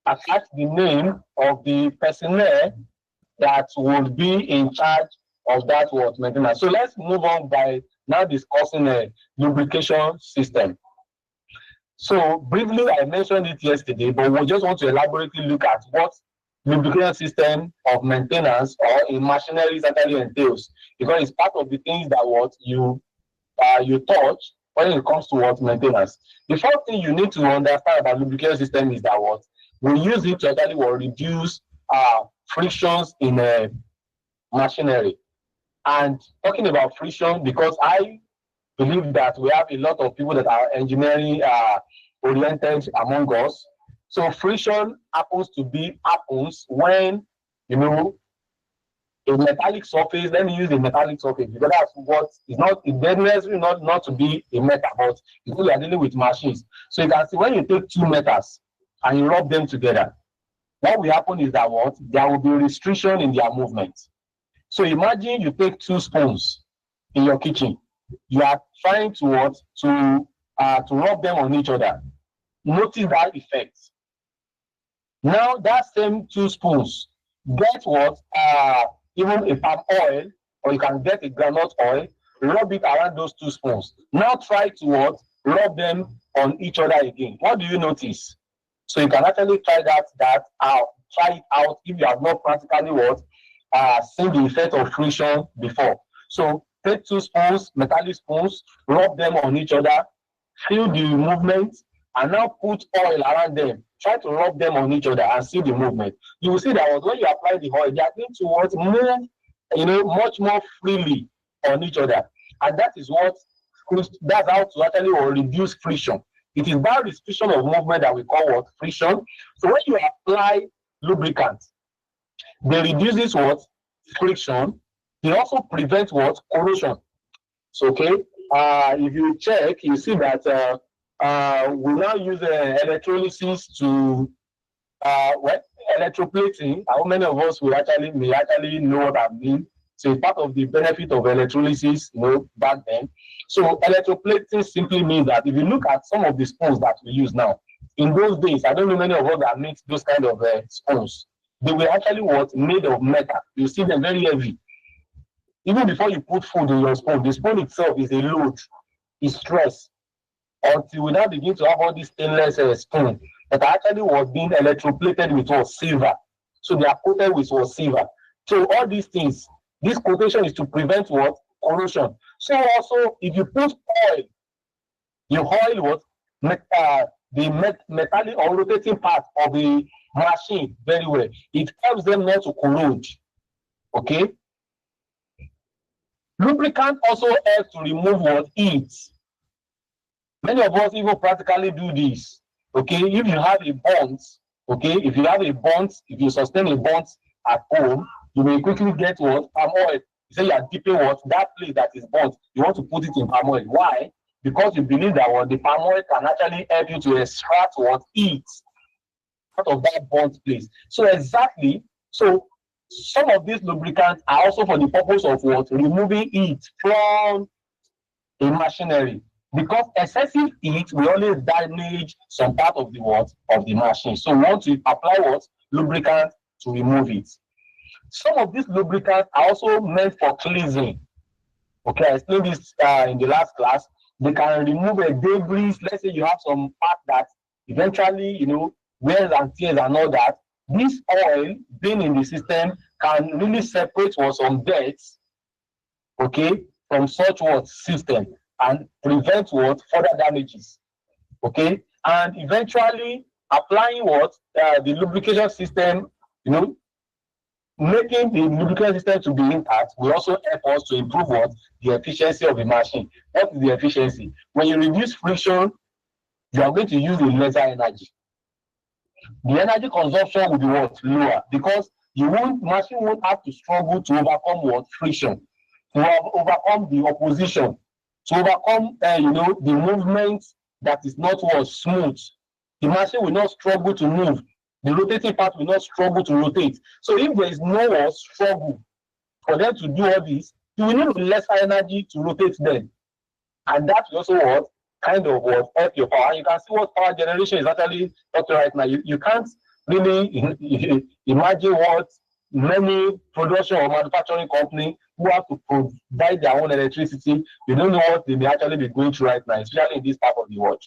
attach the name of the personnel that will be in charge of that maintenance. So let's move on by now discussing a lubrication system. So briefly, I mentioned it yesterday, but we just want to elaborately look at what lubrication system of maintenance or in machinery actually entails, because it's part of the things that you touch when it comes to maintenance. The first thing you need to understand about lubrication system is that we use it to actually reduce frictions in machinery. And talking about friction, because I believe that we have a lot of people that are engineering oriented among us. So friction happens when, you know, a metallic surface, let me use a metallic surface, because that's what it's necessarily not to be a metal, but because we are dealing with machines. So you can see when you take two metals and you rub them together, what will happen is that there will be a restriction in their movement. So imagine you take two spoons in your kitchen. You are trying to rub them on each other. Notice that effect. Now that same two spoons get even a palm oil, or you can get a groundnut oil, rub it around those two spoons. Now try to rub them on each other again. What do you notice? So you can actually try that out. Try it out if you have not practically seen the effect of friction before. So take two spoons, metallic spoons, rub them on each other, feel the movement, and now put oil around them. Try to rub them on each other and see the movement. You will see that when you apply the oil, they are going to move, much more freely on each other. And that's how to actually reduce friction. It is that restriction of movement that we call friction. So when you apply lubricant, they reduces friction. They also prevent corrosion. So if you check, you see that we now use electrolysis to electroplating. How many of us may actually know what I mean? So it's part of the benefit of electrolysis, back then. So electroplating simply means that if you look at some of the spoons that we use now, in those days, I don't know many of us that make those kind of spoons. They were actually made of metal. You see them very heavy. Even before you put food in your spoon, the spoon itself is a load, is stress. Until we now begin to have all these stainless spoons that actually was being electroplated with silver. So they are coated with silver. So all these things, this coatation is to prevent corrosion. So also, if you put oil, you oil the metallic or rotating part of the machine very well. It helps them not to corrode. Okay. Lubricant also helps to remove heat. Many of us even practically do this. Okay, if you have a burnt, if you sustain a burnt at home, you will quickly get palm oil. You say you are dipping that place that is burnt, you want to put it in palm oil. Why? Because you believe that the palm oil can actually help you to extract heat out of that burnt place. So some of these lubricants are also for the purpose of removing heat from a machinery. Because excessive heat will always damage some part of the what of the machine. So we want to apply what lubricant to remove it. Some of these lubricants are also meant for cleansing. Okay, I explained this in the last class. They can remove a debris. Let's say you have some part that eventually, wears and tears and all that. This oil being in the system can really separate what some dirt, okay, from such what system and prevent what further damages. Okay, and eventually applying what the lubrication system, making the lubrication system to be intact will also help us to improve what the efficiency of the machine. What is the efficiency? When you reduce friction, you are going to use a lesser energy. The energy consumption will be what lower because machine won't have to struggle to overcome what friction, to overcome the opposition, to overcome the movement that is not what smooth. The machine will not struggle to move. The rotating part will not struggle to rotate. So if there is no struggle for them to do all this, you will need less energy to rotate them. And that will also what kind of what help your power. And you can see what power generation is actually talking right now. You can't really imagine what many production or manufacturing company who have to provide their own electricity, you don't know what they may actually be going through right now, especially in this part of the world.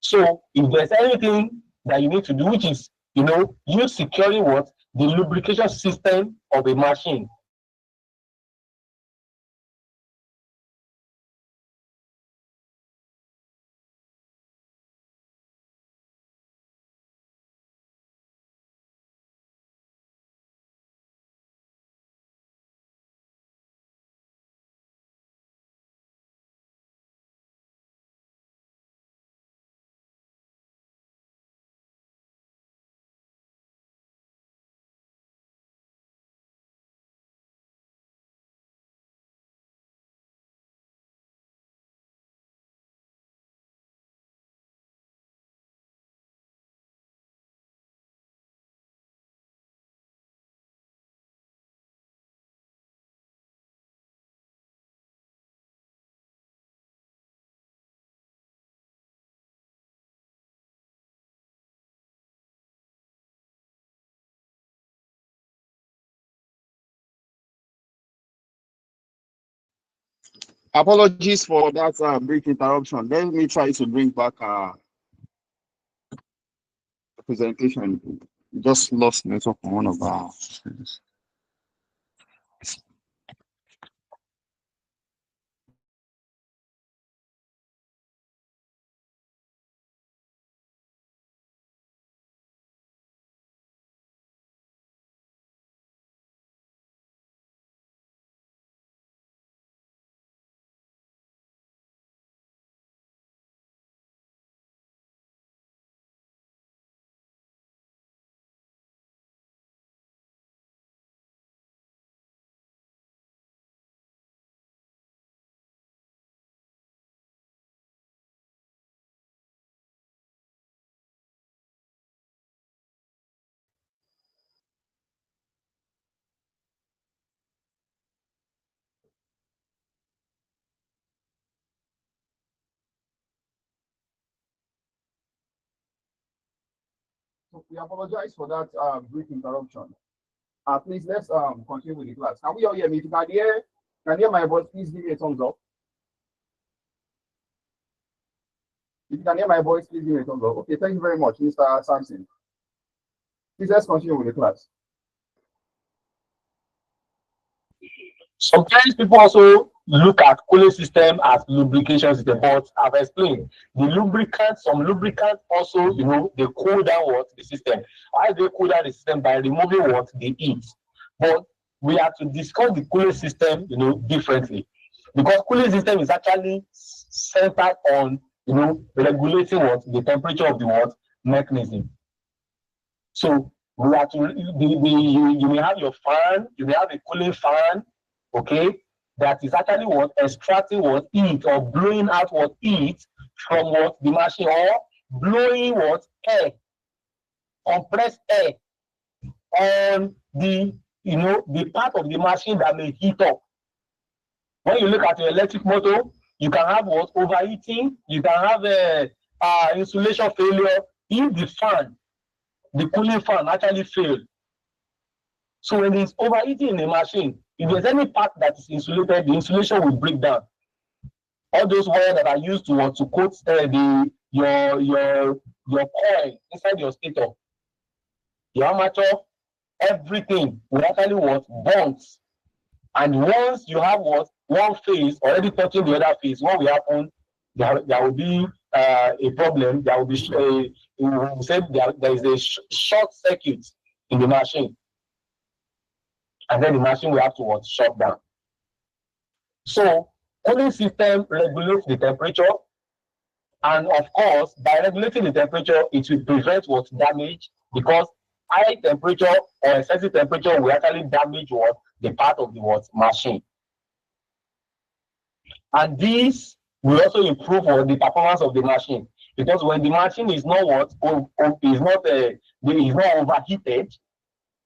So if there's anything that you need to do, which is, you securing what the lubrication system of a machine. Apologies for that brief interruption. Let me try to bring back the presentation. We just lost network on one of our students. So we apologize for that brief interruption. Please let's continue with the class. Can we all hear me? If you can hear my voice, please give me a thumbs up. If you can hear my voice, please give me a thumbs up. Okay, thank you very much, Mr. Sampson. Please let's continue with the class. Sometimes people also look at cooling system as lubrication system, but I've explained some lubricants also, they cool down the system. Why do they cool down the system? By removing the heat. But we have to discuss the cooling system, differently. Because cooling system is actually centered on, regulating the temperature of the mechanism. So we have to, you may have your fan, you may have a cooling fan, okay, that is actually extracting heat or blowing out heat from the machine, or blowing air, compressed air on the the part of the machine that may heat up. When you look at your electric motor, You can have what? Overheating. You can have a insulation failure if the fan, the cooling fan actually failed. So when it's overheating in the machine, if there's any part that is insulated, the insulation will break down. All those wires that are used to coat your coil inside your stator, your armature, everything will actually bounce. And once you have one phase already touching the other phase, what will happen? There will be a problem. There will be there is a short circuit in the machine, and then the machine will have to shut down. So cooling system regulates the temperature, and of course, by regulating the temperature, it will prevent damage, because high temperature or excessive temperature will actually damage the part of the machine. And this will also improve the performance of the machine, because when the machine is not overheated,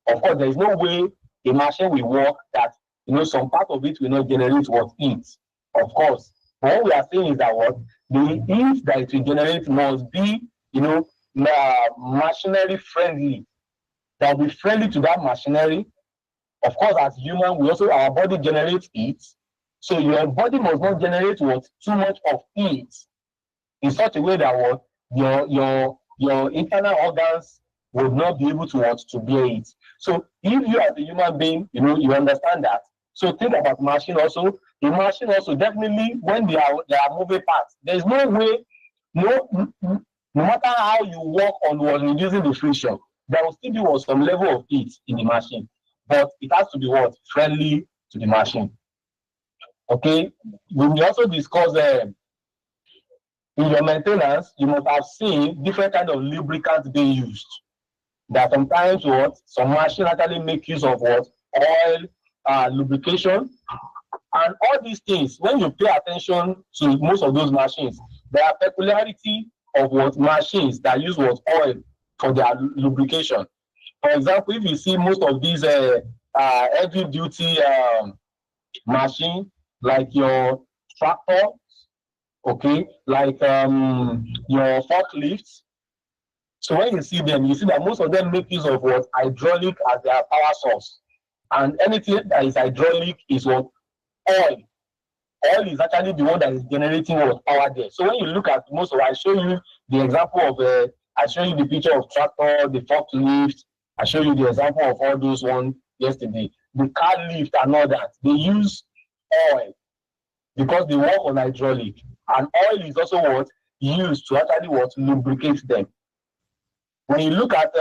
of course, there is no way the machine will work that some part of it will not generate heat. Of course, what we are saying is that the heat that it will generate must be machinery friendly. That will be friendly to that machinery. Of course, as human, our body generates heat. So your body must not generate too much of heat in such a way that your internal organs would not be able to bear it. So if you as a human being, you understand that. So think about machine also. The machine also, definitely when they are moving parts, there's no way, no matter how you work on reducing the friction, there will still be some level of heat in the machine. But it has to be friendly to the machine. Okay, we will also discuss in your maintenance, you must have seen different kind of lubricants being used. That sometimes some machines actually make use of oil, lubrication, and all these things. When you pay attention to most of those machines, there are peculiarity of machines that use oil for their lubrication. For example, if you see most of these heavy duty machine, like your tractor, okay, like your forklifts. So when you see them, you see that most of them make use of hydraulic as their power source. And anything that is hydraulic is oil. Oil is actually the one that is generating power there. So when you look at most of I show you the example of I show you the picture of tractor, the forklift. I show you the example of all those ones yesterday. The car lift and all that. They use oil because they work on hydraulic. And oil is also used to actually lubricate them. When you look at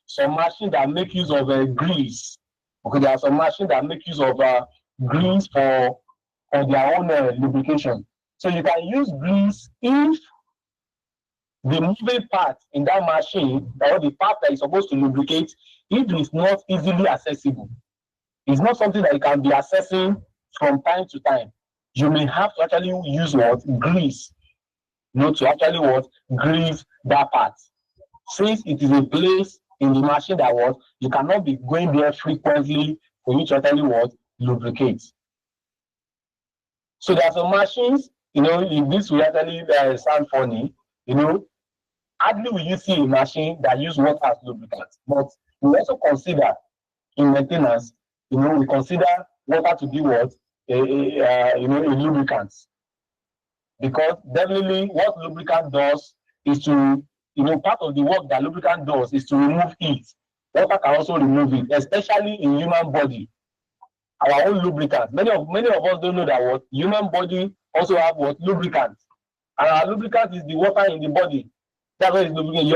some machines that make use of grease, okay, there are some machines that make use of grease for their own lubrication. So you can use grease if the moving part in that machine, or the part that is supposed to lubricate, if it's not easily accessible. It's not something that you can be accessing from time to time. You may have to actually use grease, to actually grease that part. Since it is a place in the machine that you cannot be going there frequently for you to actually lubricate. So there are some machines, if this will actually sound funny, hardly will you see a machine that use water as lubricant. But we also consider in maintenance, we consider water to be a lubricant. Because definitely what lubricant does is to, part of the work that lubricant does is to remove heat. Water can also remove it, especially in human body. Our own lubricant. Many of us don't know that human body also have lubricant. And our lubricant is the water in the body. That's why it's lubricating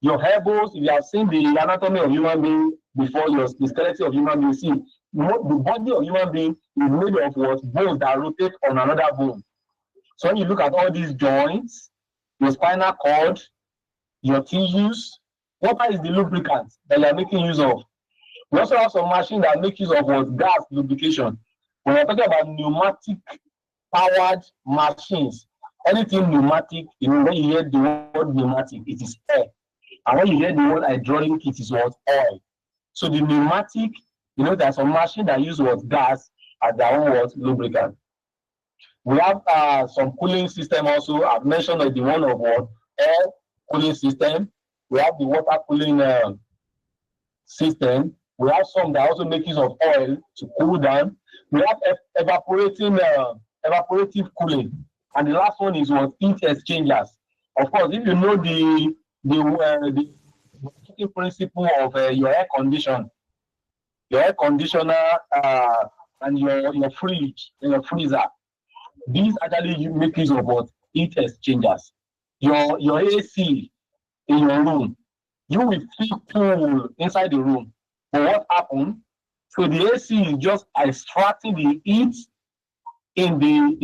your elbows. If you have seen the anatomy of human being before, the skeleton of human being, see the body of human being is made of bones that rotate on another bone. So when you look at all these joints, your spinal cord, your tissues, water is the lubricant that you are making use of. We also have some machines that make use of gas lubrication. When we're talking about pneumatic powered machines, anything pneumatic, when you hear the word pneumatic, it is air. And when you hear the word hydraulic, it is oil. So the pneumatic, there's some machine that use gas as their own lubricant. We have some cooling system also. I've mentioned the one of what air cooling system. We have the water cooling system. We have some that also make use of oil to cool down. We have evaporative cooling, and the last one is what heat exchangers. Of course, if you know the working principle of your air conditioner, and your fridge and your freezer, these actually make use of what heat exchangers. Your AC in your room, you will feel cool inside the room. But what happened? So the AC is just extracting the heat in the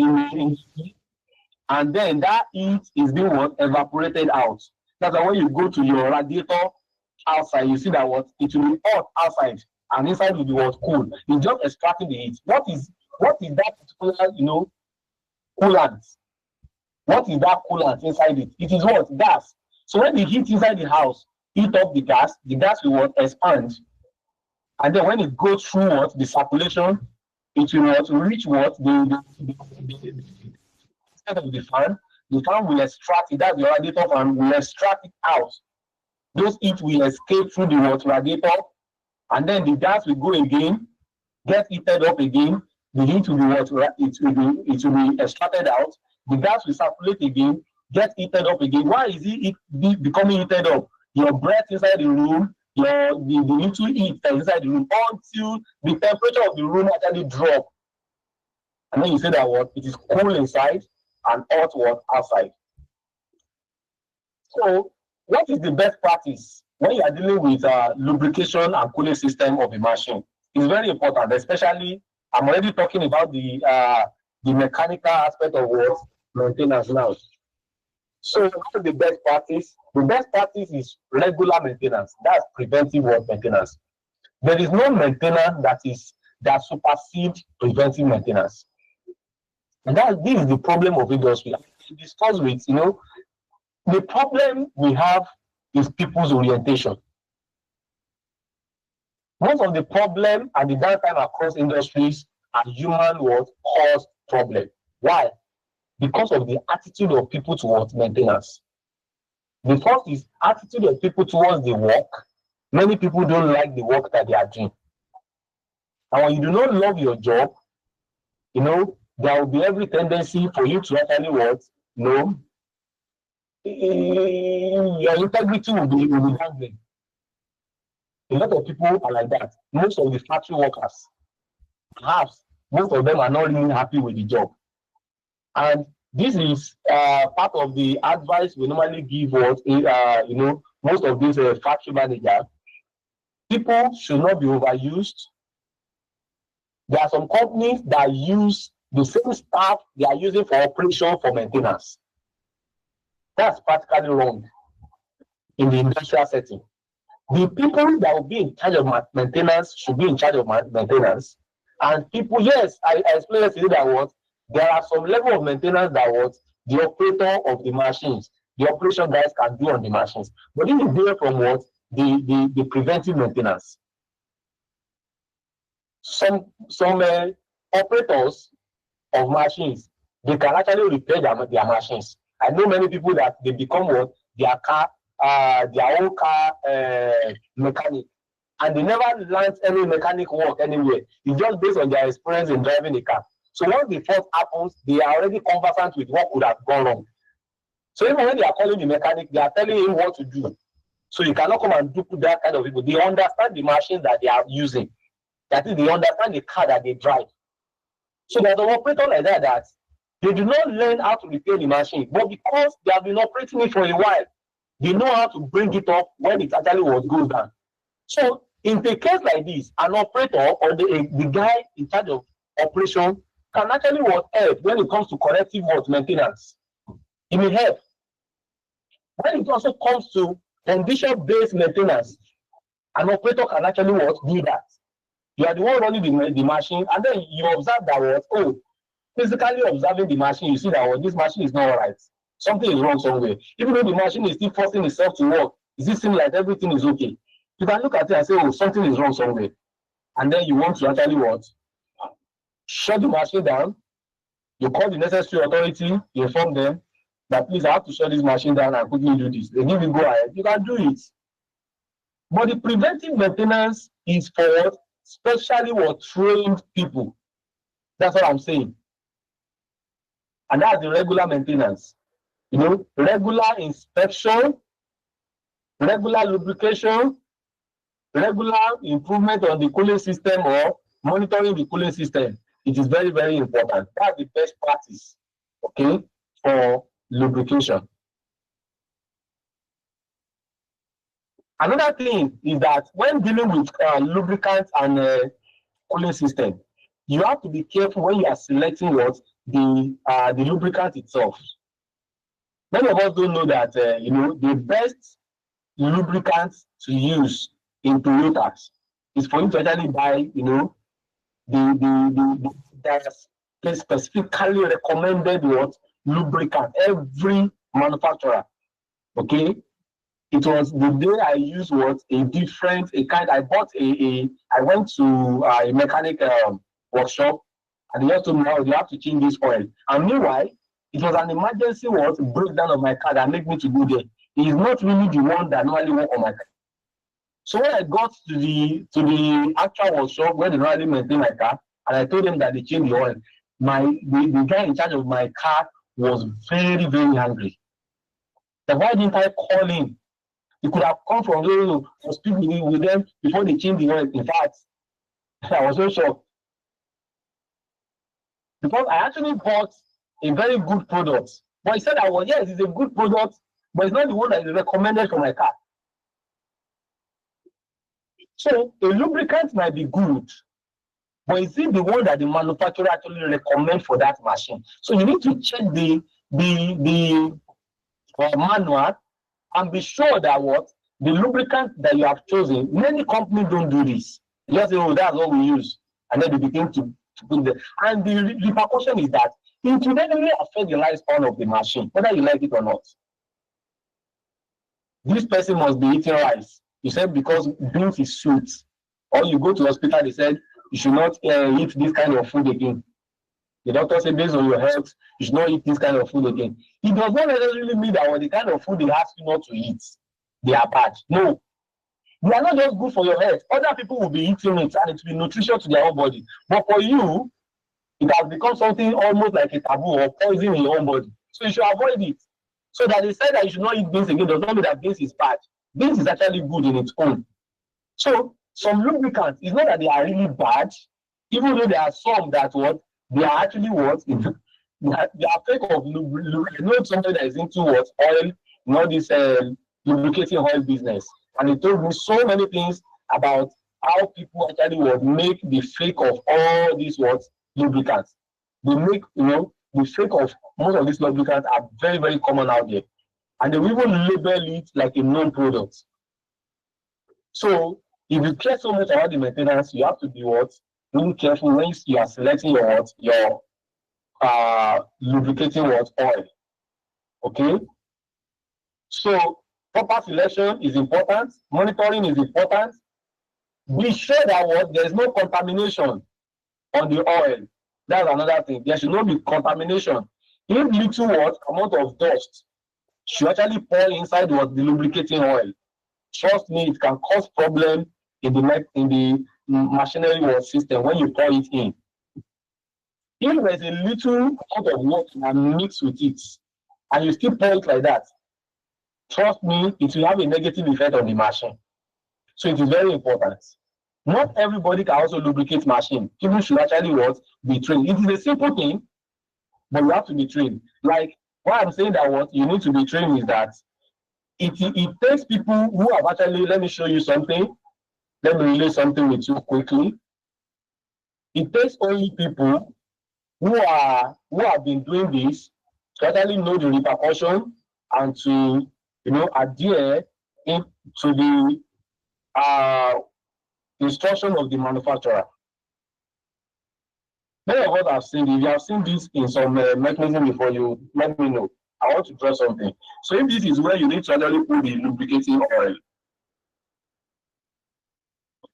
and then that heat is being what evaporated out. That's why when you go to your radiator outside, you see that what it will be hot outside and inside will be what cool. It's just extracting the heat. What is that particular coolant? What is that coolant inside it? It is what? Gas. So when the heat inside the house heat up the gas will what expand. And then when it goes through what the circulation, it will not reach what the instead of the fan will extract it. That's the radiator fan will extract it out. Those heat will escape through the water radiator, and then the gas will go again, get heated up again. The heat will be what it will be extracted out. The gas will circulate again, get heated up again. Why is it becoming heated up? Your breath inside the room, the little heat inside the room until the temperature of the room actually drop. And then you say that what it is cool inside and hot what outside. So what is the best practice when you are dealing with lubrication and cooling system of a machine? It's very important, especially I'm already talking about the mechanical aspect of what maintenance now. So what is the best practice? The best practice is regular maintenance. That's preventive work maintenance. There is no maintenance that supersedes preventive maintenance. And this is the problem of industry. We discuss with, the problem we have is people's orientation. Most of the problem and the downtime across industries are human caused problem. Why? Because of the attitude of people towards maintenance. The first is attitude of people towards the work. Many people don't like the work that they are doing. And when you do not love your job, there will be every tendency for you to actually your integrity will be dangling. A lot of people are like that. Most of the factory workers, perhaps most of them are not really happy with the job. And this is part of the advice we normally give most of these factory managers. People should not be overused. There are some companies that use the same staff they are using for operation for maintenance. That's practically wrong in the industrial setting. The people that will be in charge of maintenance should be in charge of maintenance. And people, yes, I explained to you that there are some level of maintenance that the operator of the machines, the operation guys can do on the machines. But this is different from the preventive maintenance. Some operators of machines, they can actually repair their machines. I know many people that they become their own car mechanic, and they never learned any mechanic work anywhere. It's just based on their experience in driving a car. So once the fault happens, they are already conversant with what could have gone wrong. So even when they are calling the mechanic, they are telling him what to do. So you cannot come and do that kind of people. They understand the machines that they are using. That is, they understand the car that they drive. So there's an operator like that they do not learn how to repair the machine, but because they have been operating it for a while, they know how to bring it up when it actually goes down. So in a case like this, an operator or the guy in charge of operation can actually help when it comes to corrective maintenance. It may help. When it also comes to condition-based maintenance, an operator can actually do that. You are the one running the machine, and then you observe that physically observing the machine, you see that this machine is not all right. Something is wrong somewhere. Even though the machine is still forcing itself to work, it seems like everything is okay. You can look at it and say, something is wrong somewhere. And then you want to actually shut the machine down, You call the necessary authority, you inform them that please I have to shut this machine down and quickly do this. They give you go ahead, you can do it. But the preventive maintenance is for specially what trained people. That's what I'm saying. And that's the regular maintenance. You know, regular inspection, regular lubrication, regular improvement on the cooling system or monitoring the cooling system. It is very, very important. That's the best practice, okay, for lubrication. Another thing is that when dealing with lubricants and cooling system, you have to be careful when you are selecting what the lubricant itself. Many of us don't know that you know, the best lubricant to use in Toyotas is for you to actually buy, you know, the specifically recommended what lubricant. Every manufacturer, okay. It was the day I used what a kind. I bought I went to a mechanic workshop, and they told me now you have to change this oil. And meanwhile, it was an emergency breakdown of my car that made me to go there. He is not really the one that normally work on my car. So when I got to the actual workshop where they normally maintain my car, and I told them that they changed the oil, the guy in charge of my car was very, very angry. So why didn't I call him? He could have come from to speak with them before they changed the oil. In fact, I was so shocked. Because I actually bought a very good product. But he said that, well, yes, it's a good product, but it's not the one that is recommended for my car. So a lubricant might be good, but is it the one that the manufacturer actually recommends for that machine? So you need to check the manual and be sure that the lubricant that you have chosen. Many companies don't do this. They just say, oh, that's what we use, and then they begin to put the. And the repercussion is that it will definitely affect the lifespan of the machine, whether you like it or not. This person must be eating rice. You said because beans is sweet, or you go to hospital, they said you should not eat this kind of food again. The doctor said based on your health, you should not eat this kind of food again. It does not necessarily mean that the kind of food they ask you not to eat, they are bad. No. They are not just good for your health. Other people will be eating it and it will be nutritious to their own body. But for you, it has become something almost like a taboo or poison in your own body. So you should avoid it. So that they said that you should not eat beans again does not mean that beans is bad. Beans is actually good in its own. So some lubricants, it's not that they are really bad, even though there are some that they are actually they are fake of lubricant. You know somebody that is into oil, not this lubricating oil business. And he told me so many things about how people actually make the fake of all these lubricants. They make, the fake of most of these lubricants are very, very common out there. And they will even label it like a known product. So if you care so much about the maintenance, you have to be really careful when you are selecting your lubricating oil. Okay? So proper selection is important, monitoring is important. Be sure that there is no contamination on the oil. That's another thing. There should not be contamination. If little amount of dust should actually pour inside the lubricating oil, trust me, it can cause problem in the machinery system when you pour it in. If there's a little amount of water and mix with it, and you still pour it like that, trust me, it will have a negative effect on the machine. So it is very important. Not everybody can also lubricate machine. People should actually be trained. It is a simple thing, but you have to be trained. Like why I'm saying that you need to be trained is that it takes people who have actually, let me show you something. Let me relay something with you quickly. It takes only people who have been doing this to actually know the repercussion and to adhere to the instruction of the manufacturer. Many of us have seen it. If you have seen this in some mechanism before, you let me know. I want to draw something. So if this is where you need to actually put the lubricating oil,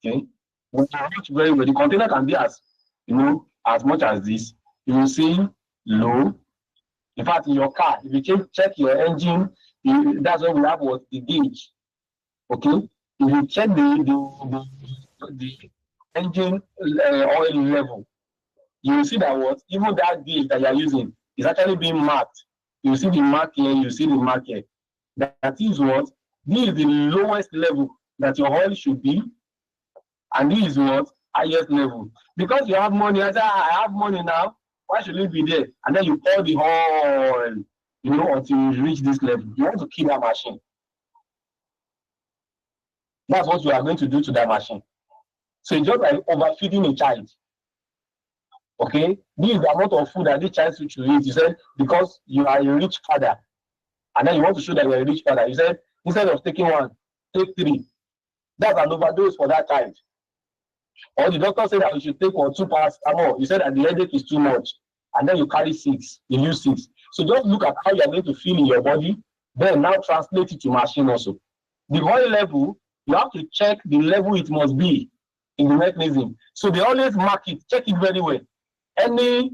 okay, the container can be as much as this. You will see low. In fact, in your car, if you check your engine, that's when we have what the gauge. Okay, if you check the engine oil level, you will see that what even that gauge that you are using is actually being marked. You see the mark here, you see the mark here. That is what this is the lowest level that your oil should be, and this is what highest level. Because you have money, I say I have money now. Why should it be there? And then you pour the oil, you know, until you reach this level. You want to kill that machine. That's what you are going to do to that machine. So it's just like overfeeding a child. Okay, this is the amount of food that this child should eat. You said because you are a rich father, and then you want to show that you are a rich father. You said instead of taking one, take 3. That's an overdose for that child. Or the doctor said that you should take 1 or 2 paracetamol. You said that the headache is too much, and then you carry 6. You use 6. So just look at how you are going to feel in your body. Then now translate it to machine also. The oil level, you have to check the level it must be in the mechanism. So they always mark it, check it very well. Any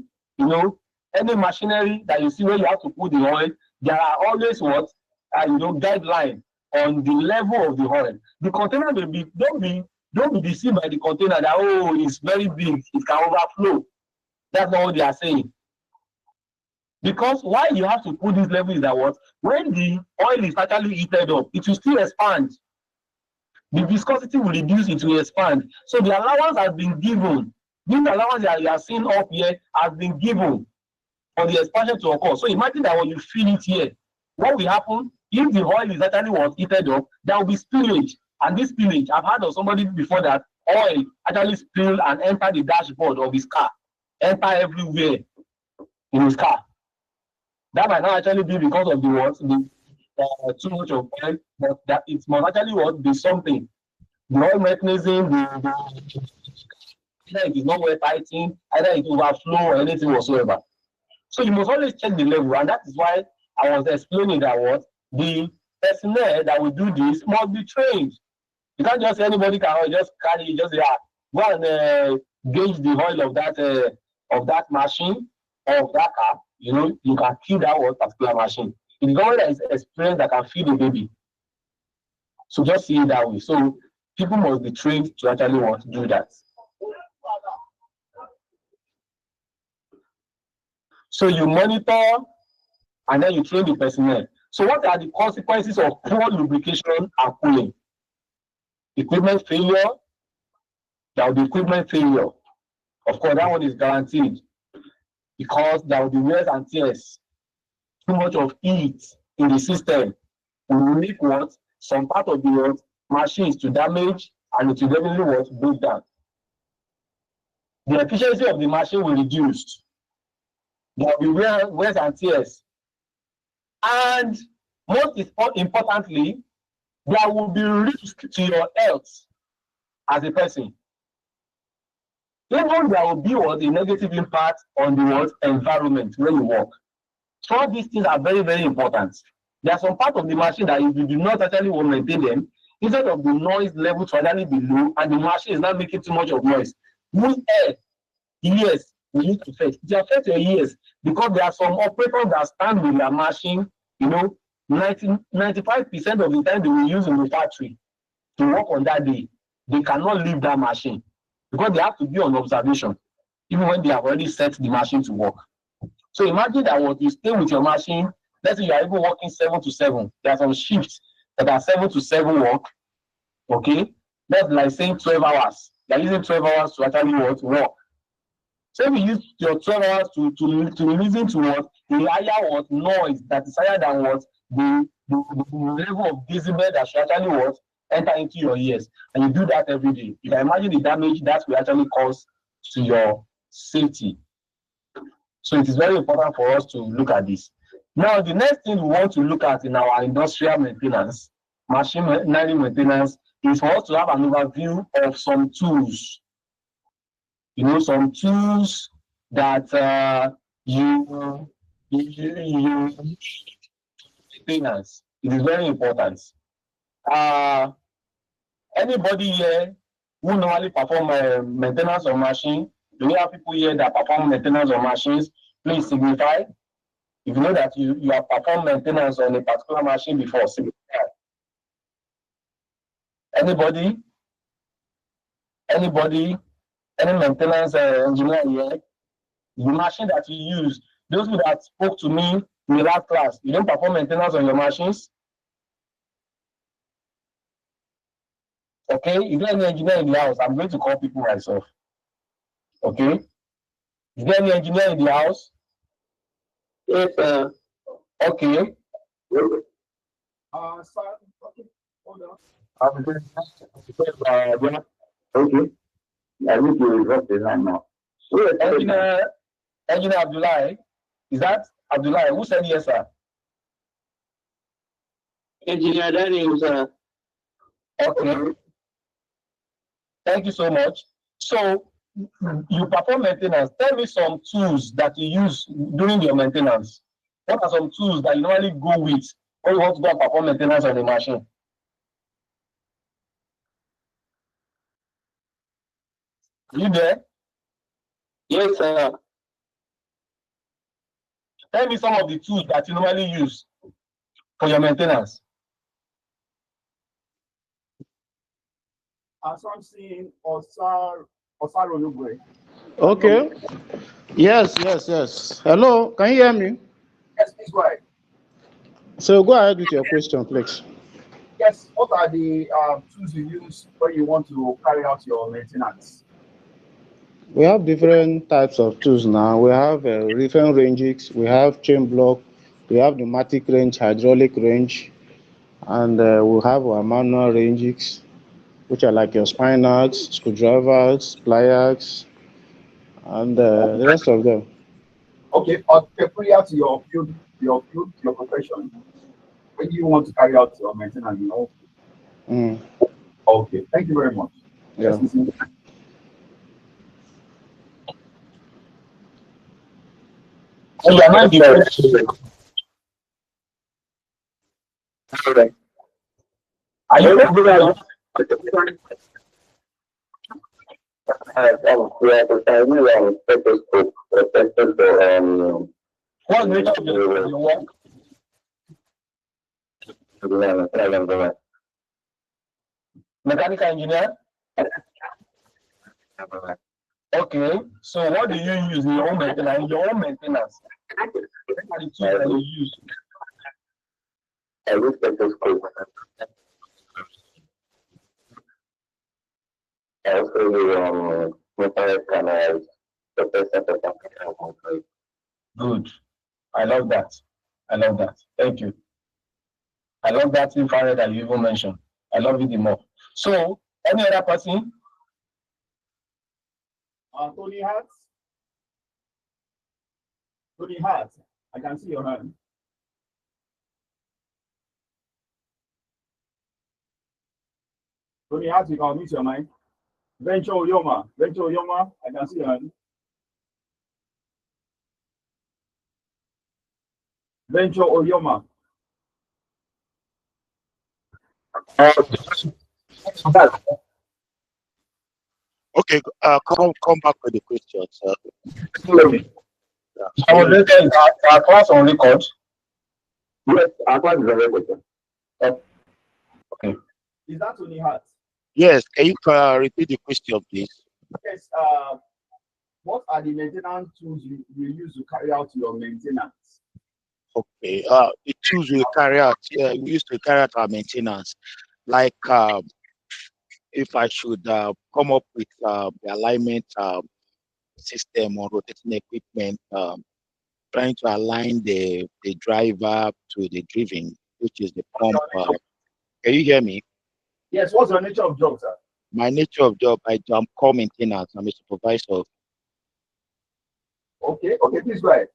machinery that you see where you have to put the oil, there are always what guidelines on the level of the oil. The container may be, don't be deceived by the container that it's very big, it can overflow. That's not what they are saying. Because why you have to put this level is that what when the oil is actually heated up, it will still expand. The viscosity will reduce, it will expand. So the allowance has been given. This allowance that you are seeing up here has been given for the expansion to occur. So imagine that when you feel it here, what will happen if the oil is actually heated up? There will be spillage, and this spillage, I've heard of somebody before that oil actually spilled and entered the dashboard of his car, enter everywhere in his car. That might not actually be because of the too much of oil, but that it must actually be something. The oil mechanism, either it is not well tightened, either it overflow or anything whatsoever. So you must always check the level, and that is why I was explaining that the personnel that will do this must be trained. You can't just say anybody can just carry, just go and gauge the oil of that machine or of that car. You can kill that particular machine. It is someone that is experienced that can feed a baby. So just see it that way. So people must be trained to actually want to do that. So you monitor and then you train the personnel. So what are the consequences of poor lubrication and cooling? Equipment failure. There will be equipment failure. Of course, that one is guaranteed because there will be wears and tears. Too much of heat in the system will make some part of the machines to damage, and it will definitely break down. The efficiency of the machine will reduce. There will be wears and tears. And most importantly, there will be risk to your health as a person. Even there will be a negative impact on the environment where you work. So all these things are very, very important. There are some parts of the machine that if you do not actually maintain them, instead of the noise level to actually be low, and the machine is not making too much of noise, whose ears will need to affect. It affects your ears because there are some operators that stand with their machine, 95% of the time they will use in the factory to work on that day. They cannot leave that machine because they have to be on observation, even when they have already set the machine to work. So imagine that you stay with your machine, let's say you are even working 7 to 7. There are some shifts that are 7 to 7 work. Okay? That's like saying 12 hours. They're using 12 hours to actually work. So if you use your 12 hours to listen to the higher noise that is higher than the level of decibel that should actually enter into your ears, and you do that every day, you can imagine the damage that will actually cause to your safety. So it is very important for us to look at this. Now, the next thing we want to look at in our industrial maintenance, machinery maintenance, is for us to have an overview of some tools. Some tools that you maintenance. It is very important. Anybody here who normally perform maintenance of machine? Do we have people here that perform maintenance of machines? please signify. If you know that you have performed maintenance on a particular machine before, signify. Anybody? Anybody? Any maintenance engineer here? The machine that you use, those who that spoke to me in the last class, you don't perform maintenance on your machines? Okay, is there any engineer in the house? I'm going to call people myself. Okay. Is there any engineer in the house? Yes, sir. Okay. Sir, okay, hold on. Okay. I need to reverse the line now. Engineer Abdullah, is that Abdullah? Who said yes, sir? Engineer Daniel, sir. Okay. Thank you so much. So you perform maintenance. Tell me some tools that you use during your maintenance. What are some tools that you normally go with when you want to go and perform maintenance on the machine? Are you there? Yes, sir. Tell me some of the tools that you normally use for your maintenance. So I'm seeing Osar Olugwe. Okay. Yes. Hello, can you hear me? Yes, please go ahead. So go ahead with your question, please. Yes, what are the tools you use when you want to carry out your maintenance? We have different types of tools now. We have different ranges. We have chain block. We have pneumatic range, hydraulic range, and we have our manual ranges, which are like your spinals, screwdrivers, pliers, and the rest of them. Okay, peculiar to your field, your profession, when you want to carry out your maintenance, you know. Mm, Okay, thank you very much. yeah. Yes, So your mind are you what nature of your work? Mechanical engineer? Okay, so what do you use in your own maintenance? In your own maintenance, what are the tools that you use? Good. I love that. I love that. Thank you. I love that infrared that you even mentioned. I love it more. So, any other person? Tony Hart. Tony Hart, I can see your hand. Tony Hart, you can mute your mic. Venture Oyoma, I can see your hand. Venture Oyoma. Okay, come back with the questions. Our data is our class on record. Yes, I got the record. Okay. Is that Tony Hart? Yes, can you repeat the question, please? Yes. What are the maintenance tools you use to carry out your maintenance? Okay, the tools we carry out, we used to carry out our maintenance. Like if I should come up with the alignment system or rotating equipment, trying to align the driver to the driven, which is the pump. Can you hear me? Yes, what's your nature of job, sir? My nature of job, I'm core maintenance. I'm a supervisor of Okay, please go ahead.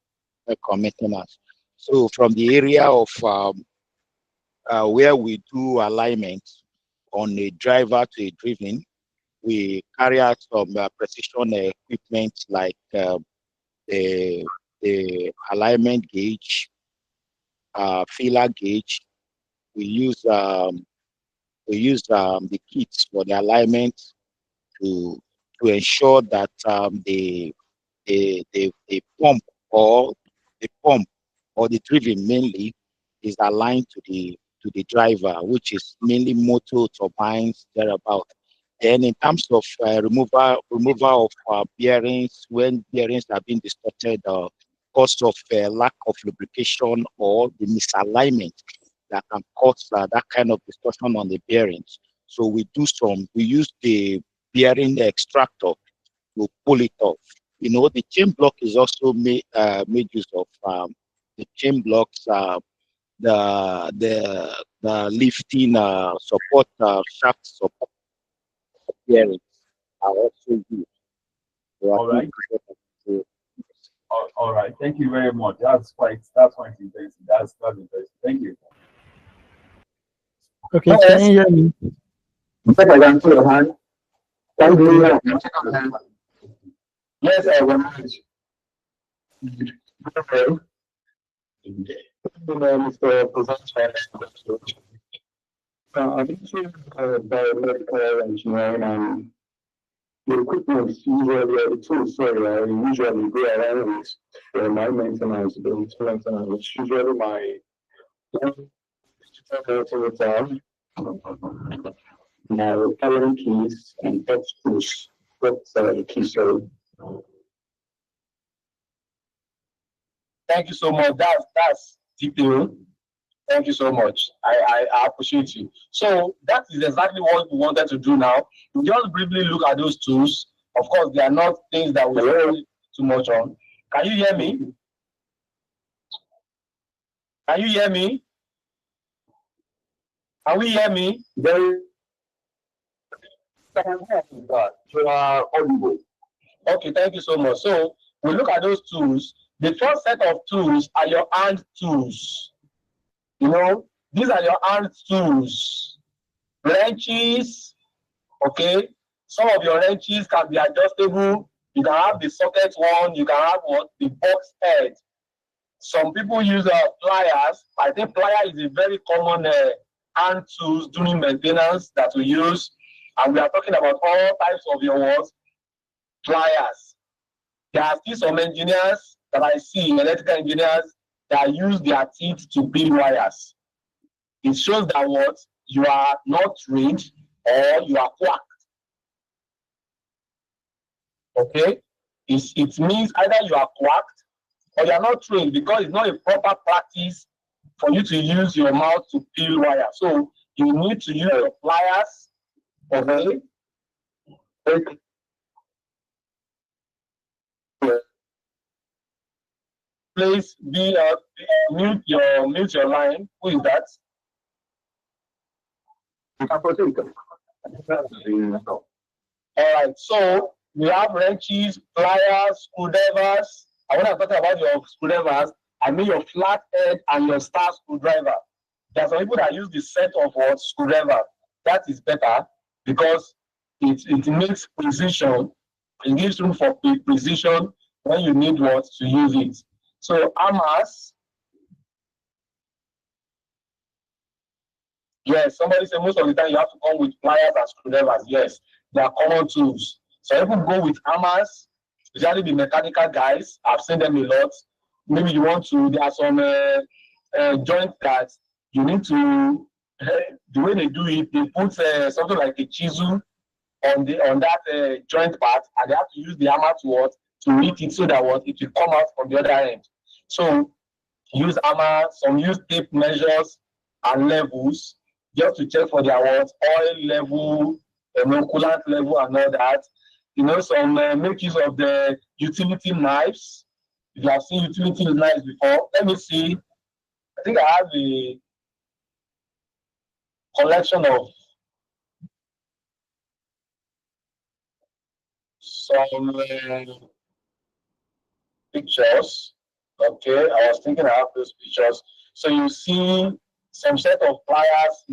core maintenance. So from the area of where we do alignment on a driver to a driven, we carry out some precision equipment like the alignment gauge, feeler gauge. We use the kits for the alignment to ensure that the pump or the pump or the driven mainly is aligned to the driver, which is mainly motor turbines thereabout. Then in terms of removal of bearings, when bearings have been distorted, cause of lack of lubrication or the misalignment that can cause that kind of distortion on the bearings. So we use the bearing extractor to pull it off. The chain block is also made use of. The chain blocks, the lifting support shaft support bearings are also used. So All right. All right. Thank you very much. That's quite interesting. That's interesting. Thank you. Okay, can you hear me? Yes, I will. Mr. Professor, I'm teaching biomedical engineering, and the equipment usually, the tools, usually go around with my maintenance, it's usually my digital motor, my current keys, and touch push. That's the key. So, thank you so much. That's DPO. Thank you so much. I appreciate you. So that is exactly what we wanted to do now. We just briefly look at those tools. Of course, they are not things that we spend too much on. Can you hear me? Can you hear me? Can we hear me? Very. You are audible. Okay, thank you so much. So we look at those tools. The first set of tools are your hand tools. These are your hand tools. Wrenches, okay? Some of your wrenches can be adjustable. You can have the socket one, you can have the box head. Some people use pliers. I think plier is a very common hand tools during maintenance that we use. And we are talking about all types of your pliers. There are still some engineers that I see, electrical engineers, that use their teeth to peel wires. It shows that you are not trained or you are quacked. Okay? It means either you are quacked or you are not trained, because it's not a proper practice for you to use your mouth to peel wire. So you need to use your pliers. Okay? Please mute your line. Who is that? All right, so we have wrenches, pliers, screwdrivers. I want to talk about your screwdrivers. I mean your flathead and your star screwdriver. There are some people that use the set of screwdriver. That is better because it makes precision. It gives room for precision when you need to use it. So hammers. Yes, somebody said most of the time you have to come with pliers and screwdrivers. Yes, they are common tools. So people go with hammers, especially the mechanical guys. I've seen them a lot. Maybe you want to, there are some joints that you need to, the way they do it, they put something like a chisel on that joint part, and they have to use the hammer to hit it so that it will come out from the other end. So use hammer, some use tape measures and levels just to check for their oil level, coolant level and all that. Some make use of the utility knives. If you have seen utility knives before, let me see. I think I have a collection of some pictures. Okay, I was thinking I have those pictures. So you see some set of pliers,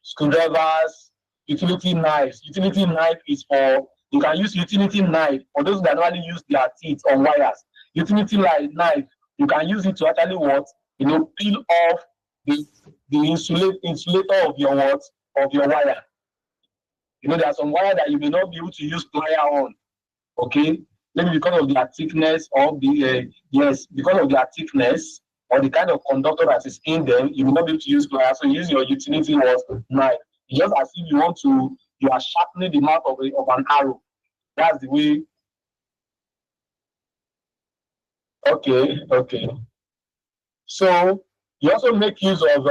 screwdrivers, utility knives. Utility knife is for, you can use utility knife for those that normally use their teeth on wires. Utility knife, you can use it to actually peel off the insulator of your wire. There are some wire that you may not be able to use plier on. Okay, maybe because of their thickness or yes, because of their thickness or the kind of conductor that is in them, you will not be able to use pliers. So you use your utility knife. It's just as if you are sharpening the mouth of an arrow. That's the way. Okay. So you also make use of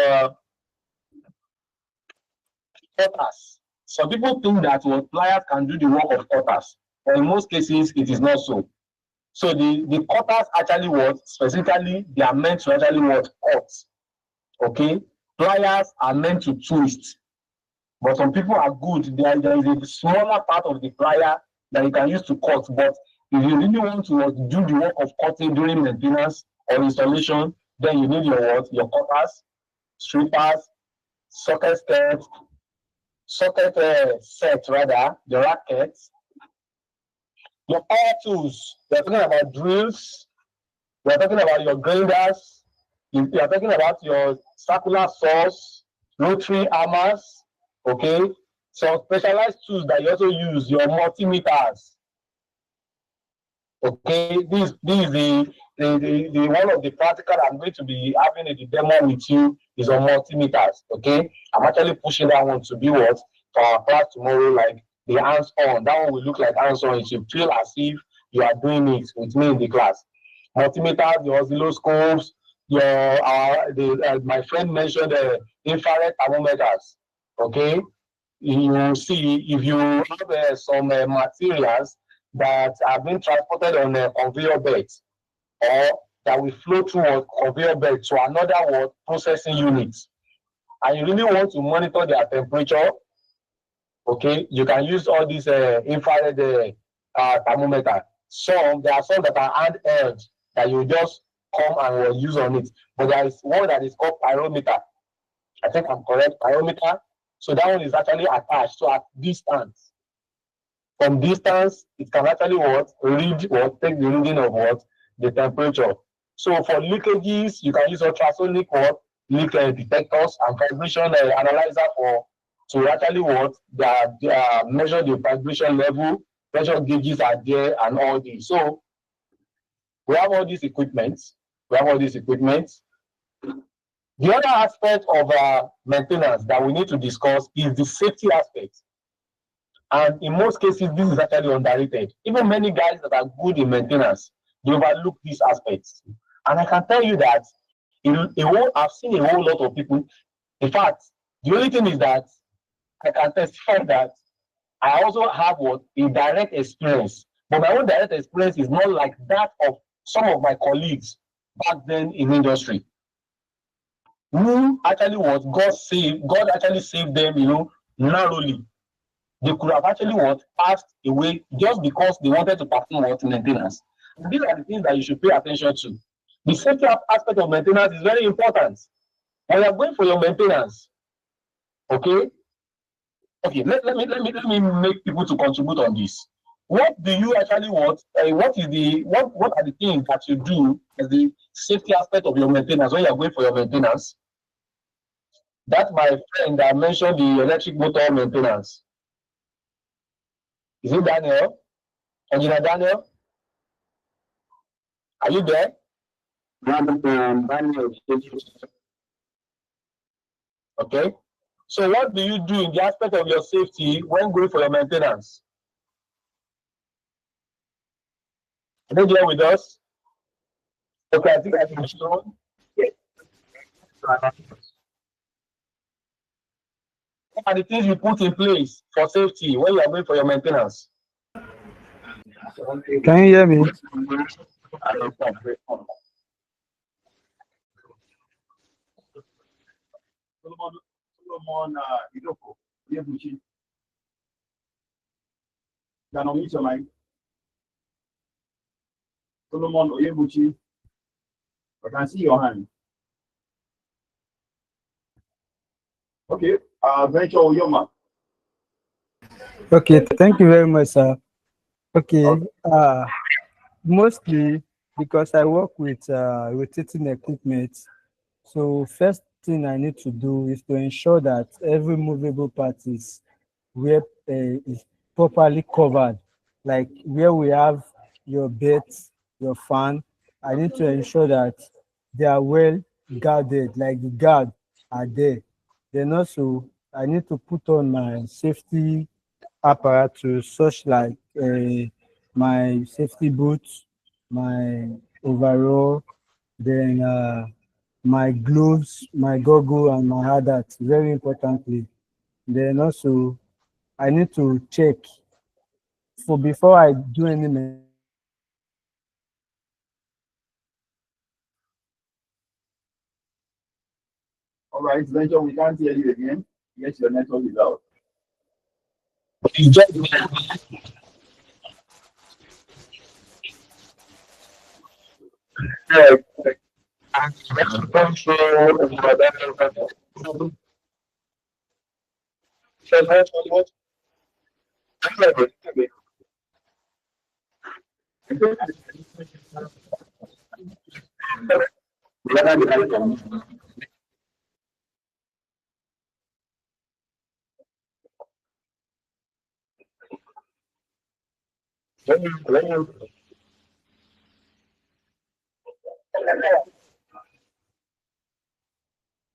cutters. Some people think that pliers can do the work of cutters, but in most cases it is not so. So the cutters actually specifically they are meant to actually cut. Okay, pliers are meant to twist, but some people are good. There is a smaller part of the plier that you can use to cut. But if you really want to do the work of cutting during maintenance or installation, then you need your cutters, strippers, socket set rather, the rackets, your power tools. We're talking about drills. We're talking about your grinders. You are talking about your circular saws, rotary hammers. Okay, some specialized tools that you also use, your multimeters. Okay, this is the one of the practical I'm going to be having a demo with you is on multimeters. Okay, I'm actually pushing that one to be what for our class tomorrow, like the hands-on. That one will look like hands-on. It should feel as if you are doing it with me in the class. Multimeters, your oscilloscopes, my friend mentioned the infrared thermometers. Okay, you will see if you have some materials that have been transported on a conveyor belt or that will flow through a conveyor belt to another processing unit, and you really want to monitor their temperature, okay, you can use all these infrared thermometer. There are some that are handheld that you just come and use on it, but there is one that is called pyrometer. I think I'm correct, pyrometer. So that one is actually attached. So at distance, from distance, it can actually take the reading of the temperature. So for leakages, you can use ultrasonic leak detectors and vibration analyzer to actually measure the vibration level, pressure gauges are there, and all this. So we have all these equipment. The other aspect of maintenance that we need to discuss is the safety aspect. And in most cases, this is actually underrated. Even many guys that are good in maintenance, they overlook these aspects. And I can tell you that I've seen a whole lot of people. In fact, the only thing is that I can testify that I also have a direct experience. But my own direct experience is not like that of some of my colleagues back then in industry. Who actually God actually saved them, narrowly. They could have actually passed away just because they wanted to perform maintenance. And these are the things that you should pay attention to. The safety aspect of maintenance is very important. When you're going for your maintenance, okay, let me make people to contribute on this. What do you actually want? What are the things that you do as the safety aspect of your maintenance when you're going for your maintenance? That's my friend that mentioned the electric motor maintenance. Is it Daniel? Engineer Daniel? Are you there? Okay. So what do you do in the aspect of your safety when going for your maintenance? Are they there with us? Okay, I think I can show. What are the things you put in place for safety when you are going for your maintenance? Can you hear me? Solomon Idoko, Yebuchi. Can I meet your mic? Solomon Oyebuchi. I can see your hand. Okay, Venture Oyoma. Okay, thank you very much, sir. Okay, mostly because I work with rotating equipment. So first thing I need to do is to ensure that every movable part is properly covered. Like where we have your beds, your fan. I need to ensure that they are well guarded, like the guard are there. Then also, I need to put on my safety apparatus, such like my safety boots, my overall, then my gloves, my goggle, and my hard hat, very importantly. Then also, I need to check for before I do any All right, Benjamin, we can't hear you again. Yes, your network is out.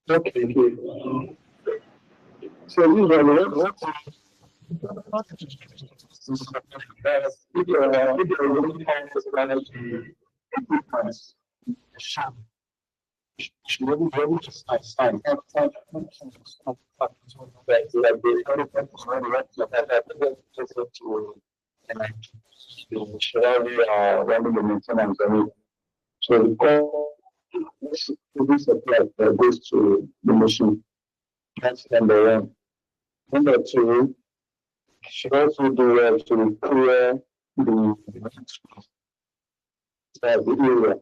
Okay. So usually should be able to sign. Running the maintenance on it. So this supply goes to the machine. That's number one. Number two, should also do well to clear the area.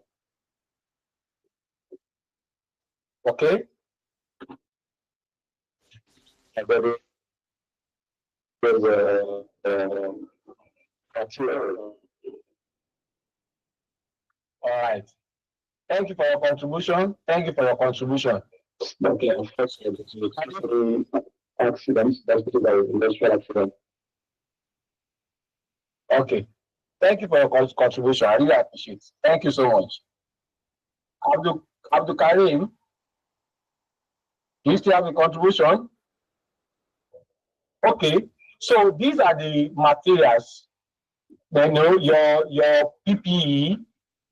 Okay? And then there's a all right. Thank you for your contribution. Thank you for your contribution. Okay, of course, accidents, that's because of industrial accident. Okay. Thank you for your contribution. I really appreciate it. Thank you so much. Abdul Karim, do you still have a contribution? Okay. So these are the materials, you know, your PPE,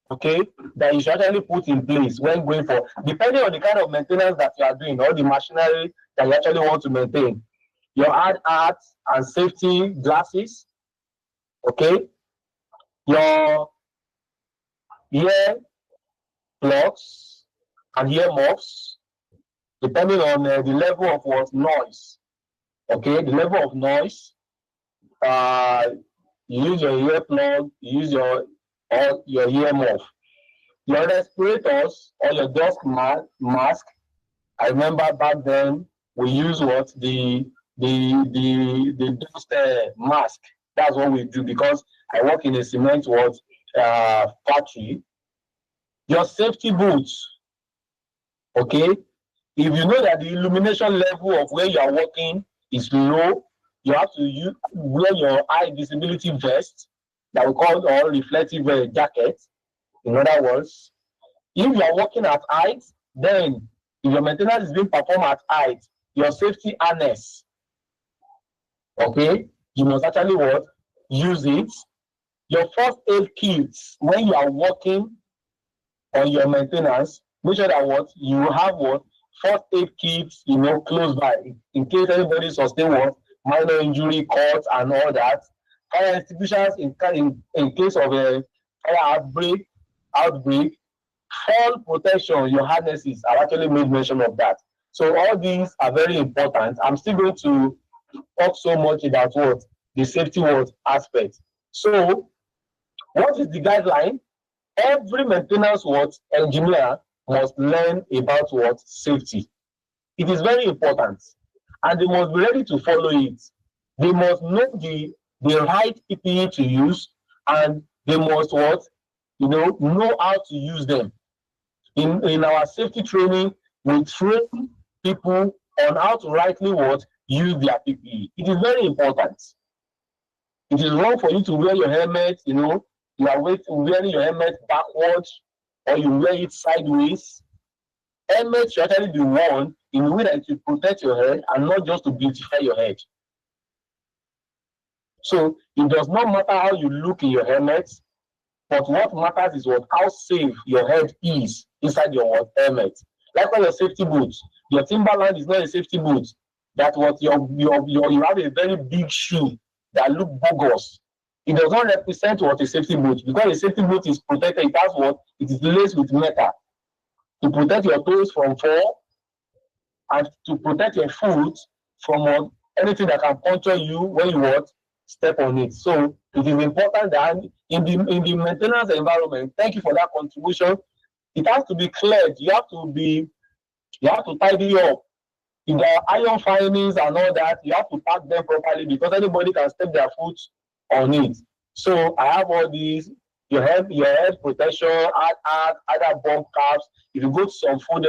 okay, that you should actually put in place when going for, depending on the kind of maintenance that you are doing or the machinery that you actually want to maintain. Your hard hats and safety glasses, okay, your ear plugs and ear muffs, depending on the level of what noise, okay, the level of noise. You use your ear plug, you use your ear muff. Your respirators or your dust mask. I remember back then we used what the dust mask. That's what we do because I work in a cement factory. Your safety boots, okay. If you know that the illumination level of where you are working is low, you have to wear your high visibility vest that we call or reflective jacket. In other words, if you are working at height, then if your maintenance is being performed at height, your safety harness, okay, you must actually what? Use it. Your first aid kits, when you are working on your maintenance, make sure that what? You have what? First aid kits, you know, close by in case anybody sustain what? Minor injury, cuts, and all that. Fire extinguishers in case of a fire outbreak, fall protection, your harnesses are actually made mention of that. So all these are very important. I'm still going to talk so much about what the safety aspect. So what is the guideline? Every maintenance engineer must learn about safety. It is very important, and they must be ready to follow it. They must know the right PPE to use, and they must know how to use them. In our safety training, we train people on how to rightly use their PPE. It is very important. It is wrong for you to wear your helmet, you are wearing your helmet backwards or you wear it sideways. Helmet should actually be worn in a way that to protect your head and not just to beautify your head. So it does not matter how you look in your helmet, but what matters is how safe your head is inside your helmet. Like your safety boots. Your Timberland is not a safety boot. That you have a very big shoe that look bogus. It does not represent what a safety boot, because a safety boot is protected. It has it is laced with metal to protect your toes from fall and to protect your foot from anything that can puncture you when you step on it. So it is important that in the maintenance environment, thank you for that contribution. It has to be cleared. You have to tidy up. If there are iron filings and all that, you have to pack them properly because anybody can step their foot on it. So I have all these. Your head protection, either bomb caps. If you go to some food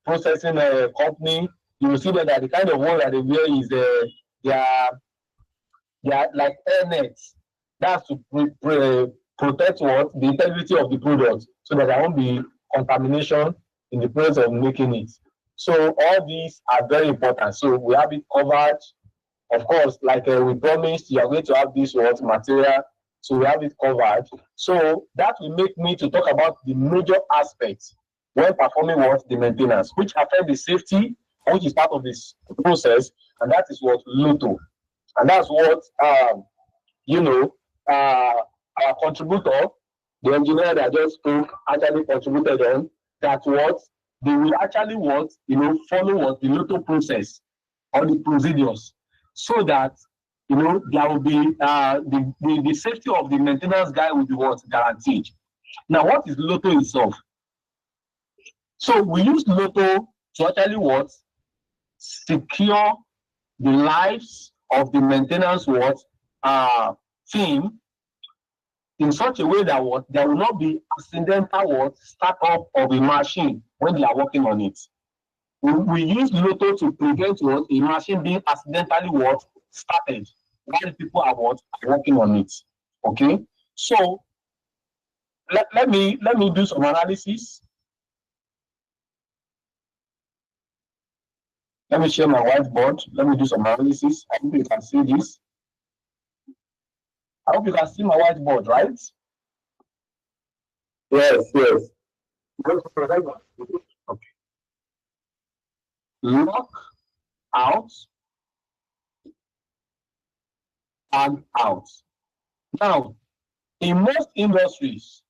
processing company, you will see that the kind of one that they wear is they are like hairnets. That's to protect the integrity of the product, so that there won't be contamination in the process of making it. So all these are very important. So we have it covered. Of course, like we promised, you are going to have this material. So we have it covered. So that will make me to talk about the major aspects when performing the maintenance, which affect the safety, which is part of this process, and that is LOTO. And that's what our contributor, the engineer that just spoke, actually contributed on. That they will actually follow the LOTO process or the procedures, so that there will be the safety of the maintenance guy will be guaranteed. Now, what is LOTO itself? So we use LOTO to actually secure the lives of the maintenance team in such a way that there will not be accidental startup of a machine when they are working on it. We use LOTO to prevent a machine being accidentally started while the people are working on it. Okay, so let me do some analysis. Let me share my whiteboard. Let me do some analysis. I hope you can see this. I hope you can see my whiteboard, right? Yes. Okay. Lock out and out. Now, in most industries,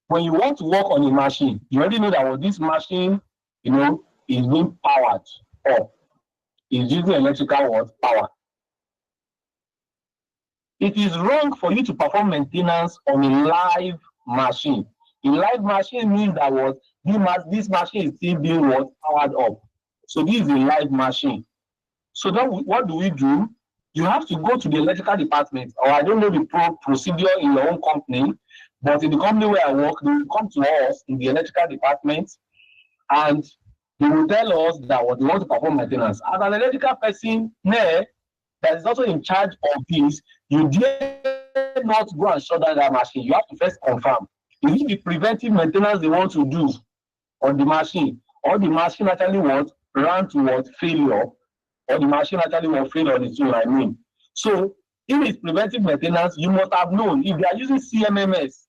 when you want to work on a machine, you already know that this machine, is being powered up. It's using electrical power. It is wrong for you to perform maintenance on a live machine. A live machine means that this machine is still being powered up. So this is a live machine. So then what do? You have to go to the electrical department, or I don't know the procedure in your own company, but in the company where I work, they will come to us in the electrical department and they will tell us that they want to perform maintenance. As an electrical person that is also in charge of this, you dare not go and shut down that machine. You have to first confirm. Is it the preventive maintenance they want to do on the machine, or the machine actually ran to failure, or the machine actually fail on its own, So if it's preventive maintenance, you must have known. If they are using CMMS,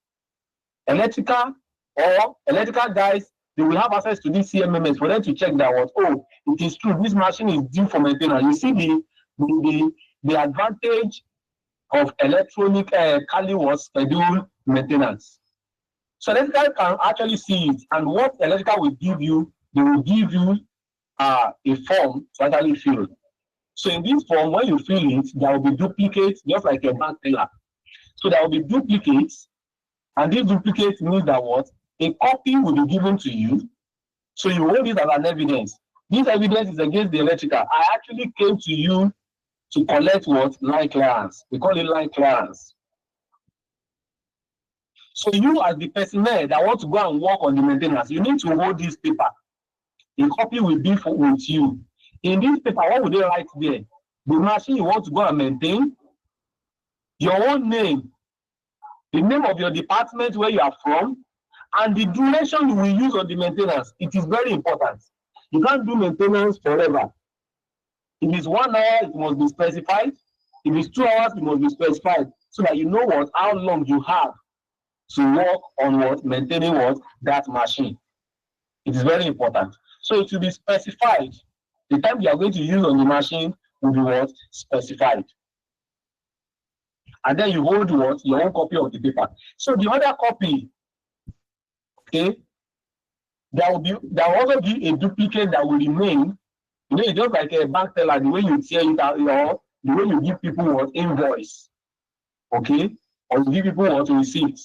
electrical guys, they will have access to these CMMS for them to check that it is true, this machine is due for maintenance. You see the advantage of electronic scheduled maintenance. So electrical can actually see it, and what electrical will give you, they will give you a form to actually fill. So in this form, when you fill it, there will be duplicates, just like your bank teller. So there will be duplicates, and these duplicates mean that a copy will be given to you. So you hold it as an evidence. This evidence is against the electrical. I actually came to you to collect line clearance. We call it line clearance. So you, as the personnel that want to go and work on the maintenance, you need to hold this paper. A copy will be with you. In this paper, what would they write there? The machine you want to go and maintain, your own name, the name of your department where you are from, and the duration you will use on the maintenance. It is very important. You can't do maintenance forever. If it's 1 hour, it must be specified. If it's 2 hours, it must be specified, so that you know what, how long you have to work on what, maintaining what, that machine. It is very important. So it will be specified. The time you are going to use on the machine will be what, specified. And then you hold what, your own copy of the paper. So the other copy, okay, there will also be a duplicate that will remain. You know, it's just like a bank teller, the way you tear it out, the way you give people what, invoice, okay, or you give people what, receipt,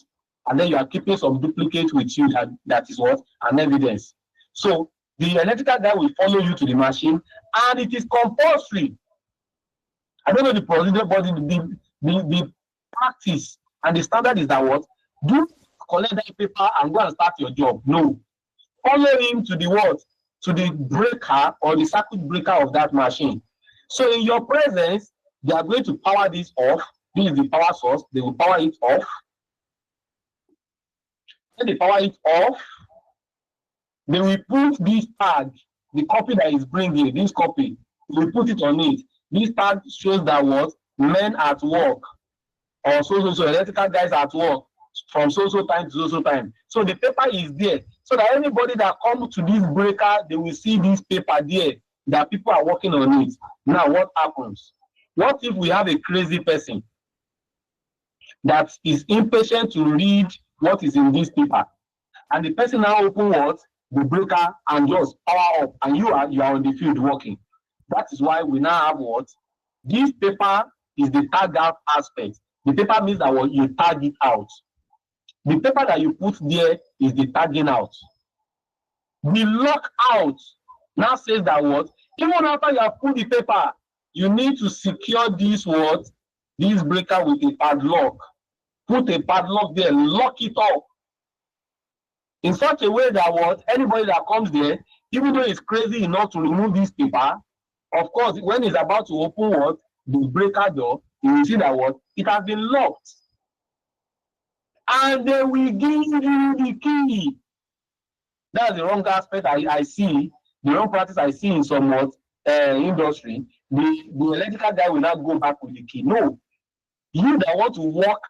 and then you are keeping some duplicate with you that is what, an evidence. So the electrical guy will follow you to the machine, and it is compulsory. I don't know the procedure, but the practice and the standard is that what, do collect that paper and go and start your job. No, follow him to the what, to the breaker or the circuit breaker of that machine. So in your presence, they are going to power this off. This is the power source. They will power it off. When they power it off, they will put this tag, the copy that is bringing, this copy, they will put it on it. This tag shows that what, men at work, or so electrical guys at work from so time to so time. So the paper is there, so that anybody that comes to this breaker, they will see this paper there, that people are working on it. Now what happens? What if we have a crazy person that is impatient to read what is in this paper, and the person now open what, the breaker, and just power up, and you are on the field working? That is why we now have what, this paper is the tag out aspect. The paper means that what, you tag it out. The paper that you put there is the tagging out. The lockout now says that what, even after you have put the paper, you need to secure this what, this breaker with a padlock. Put a padlock there, lock it up in such a way that what, anybody that comes there, even though it's crazy enough to remove this paper, of course, when it's about to open what, the breaker door, you will see that what, it has been locked. And they will give you the key. That's the wrong aspect I see, the wrong practice I see in some industry. The electrical guy will not go back with the key. No. You that want to work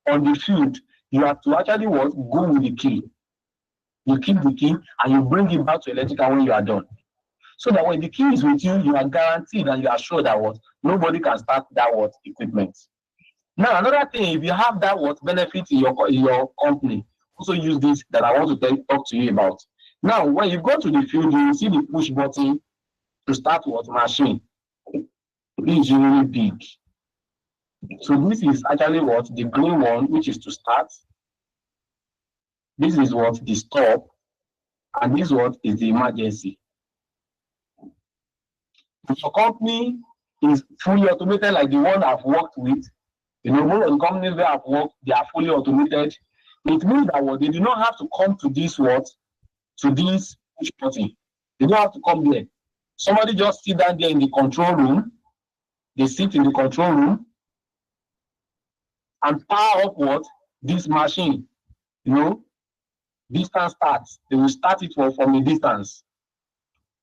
on the field, you have to actually what, go with the key. You keep the key and you bring it back to electrical when you are done. So that when the key is with you, you are guaranteed and you are sure that what, nobody can start that what, equipment. Now, another thing, if you have that what benefit in your company, also use this that I want to talk to you about. Now, when you go to the field, you will see the push button to start what, machine. It is really big. So this is actually what, the green one, which is to start. This is what, the stop, and this what is the emergency. If your company is fully automated like the one I've worked with, you know, most of the companies where I've worked, they are fully automated. It means that what, they do not have to come to this what, to this push button. They don't have to come there. Somebody just sit down there in the control room. They sit in the control room and power up what, this machine. You know, distance starts. They will start it from a distance.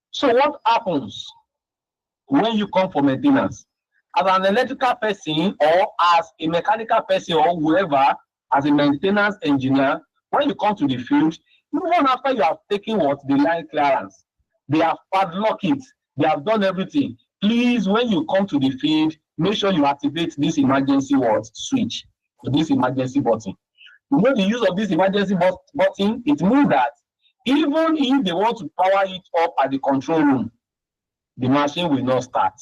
So what happens when you come for maintenance? As an electrical person or as a mechanical person or whoever, as a maintenance engineer, when you come to the field, even after you have taken what, the line clearance, they have padlocked it, they have done everything. Please, when you come to the field, make sure you activate this emergency what, switch, this emergency button. You know the use of this emergency button, it means that even if they want to power it up at the control room, the machine will not start.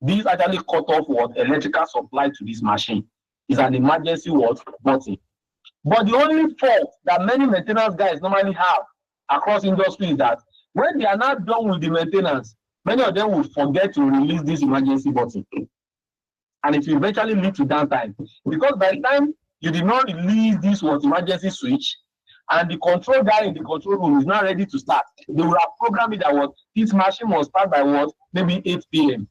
This actually cut off what, electrical supply to this machine. Is an emergency what, button. But the only fault that many maintenance guys normally have across industry is that when they are not done with the maintenance, many of them will forget to release this emergency button. And it will eventually lead to downtime. Because by the time you did not release this what, emergency switch, and the control guy in the control room is not ready to start, they will have programmed it that what, this machine must start by what, maybe 8 p.m.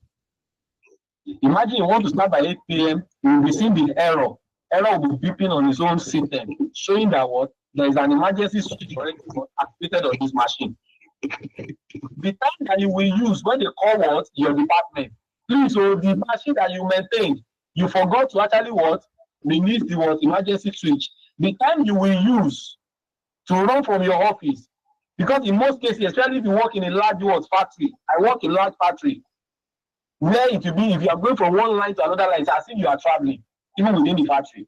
Imagine you want to start by 8 p.m. you will be seeing the error. Error will be beeping on its own system, showing that what there is an emergency switch already activated on this machine. The time that you will use when they call what your department, please, so the machine that you maintained, you forgot to actually what release the what emergency switch. The time you will use to run from your office, because in most cases, especially if you work in a large what factory, I work in a large factory, where it will be if you are going from one line to another line, it's as if you are traveling, even within the factory.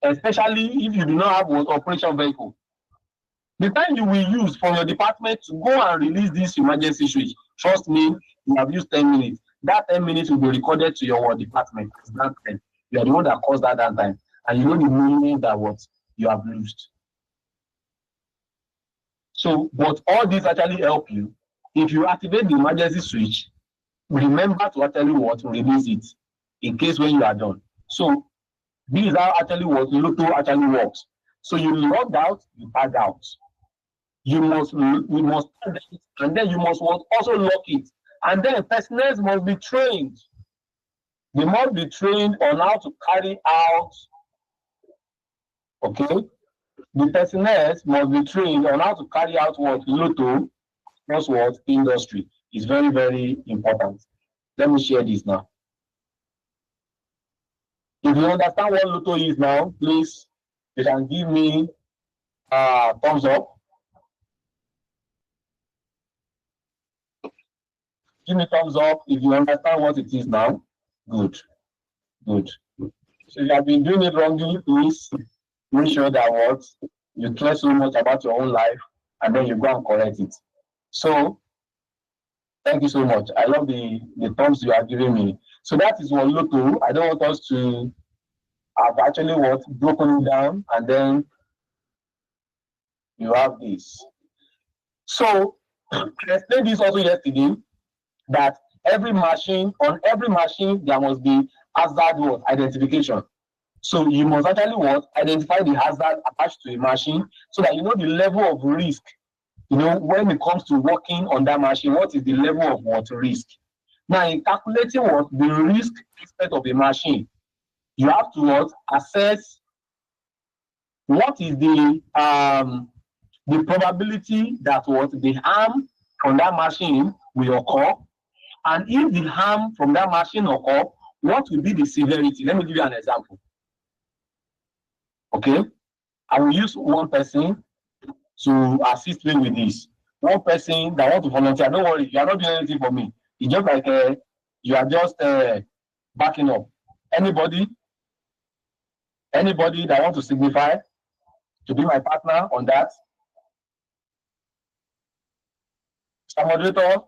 Especially if you do not have what operation vehicle. The time you will use for your department to go and release this emergency switch, trust me, you have used 10 minutes. That 10 minutes will be recorded to your department. That time. You are the one that caused that time. And you know the meaning that what you have lost. So, but all this actually help you. If you activate the emergency switch, remember to actually what release it in case when you are done. So, this is how actually what Lotto actually works. So you log out, you tag out. You must tag it, and then you must also lock it. And then personnel must be trained. They must be trained on how to carry out. Okay, the personnel must be trained on how to carry out what Lotto plus what industry is very, very important. Let me share this now. If you understand what Lotto is now, please, you can give me thumbs up. Give me thumbs up if you understand what it is now. Good, good. So if you have been doing it wrongly, please make sure that what you care so much about your own life, and then you go and correct it. So thank you so much. I love the thumbs you are giving me. So that is what Lotto. I don't want us to have actually broken it down, and then you have this. So I explained this also yesterday, that on every machine, there must be hazard identification. So you must actually identify the hazard attached to a machine, so that you know the level of risk. You know, when it comes to working on that machine, what is the level of risk? Now, in calculating the risk aspect of a machine, you have to assess what is the probability that the harm from that machine will occur, and if the harm from that machine occur, what will be the severity? Let me give you an example. Okay, I will use one person to assist me with this. One person that wants to volunteer. Don't worry, you are not doing anything for me. It's just like you are just backing up. Anybody that wants to signify to be my partner on that? Mr. Moderator,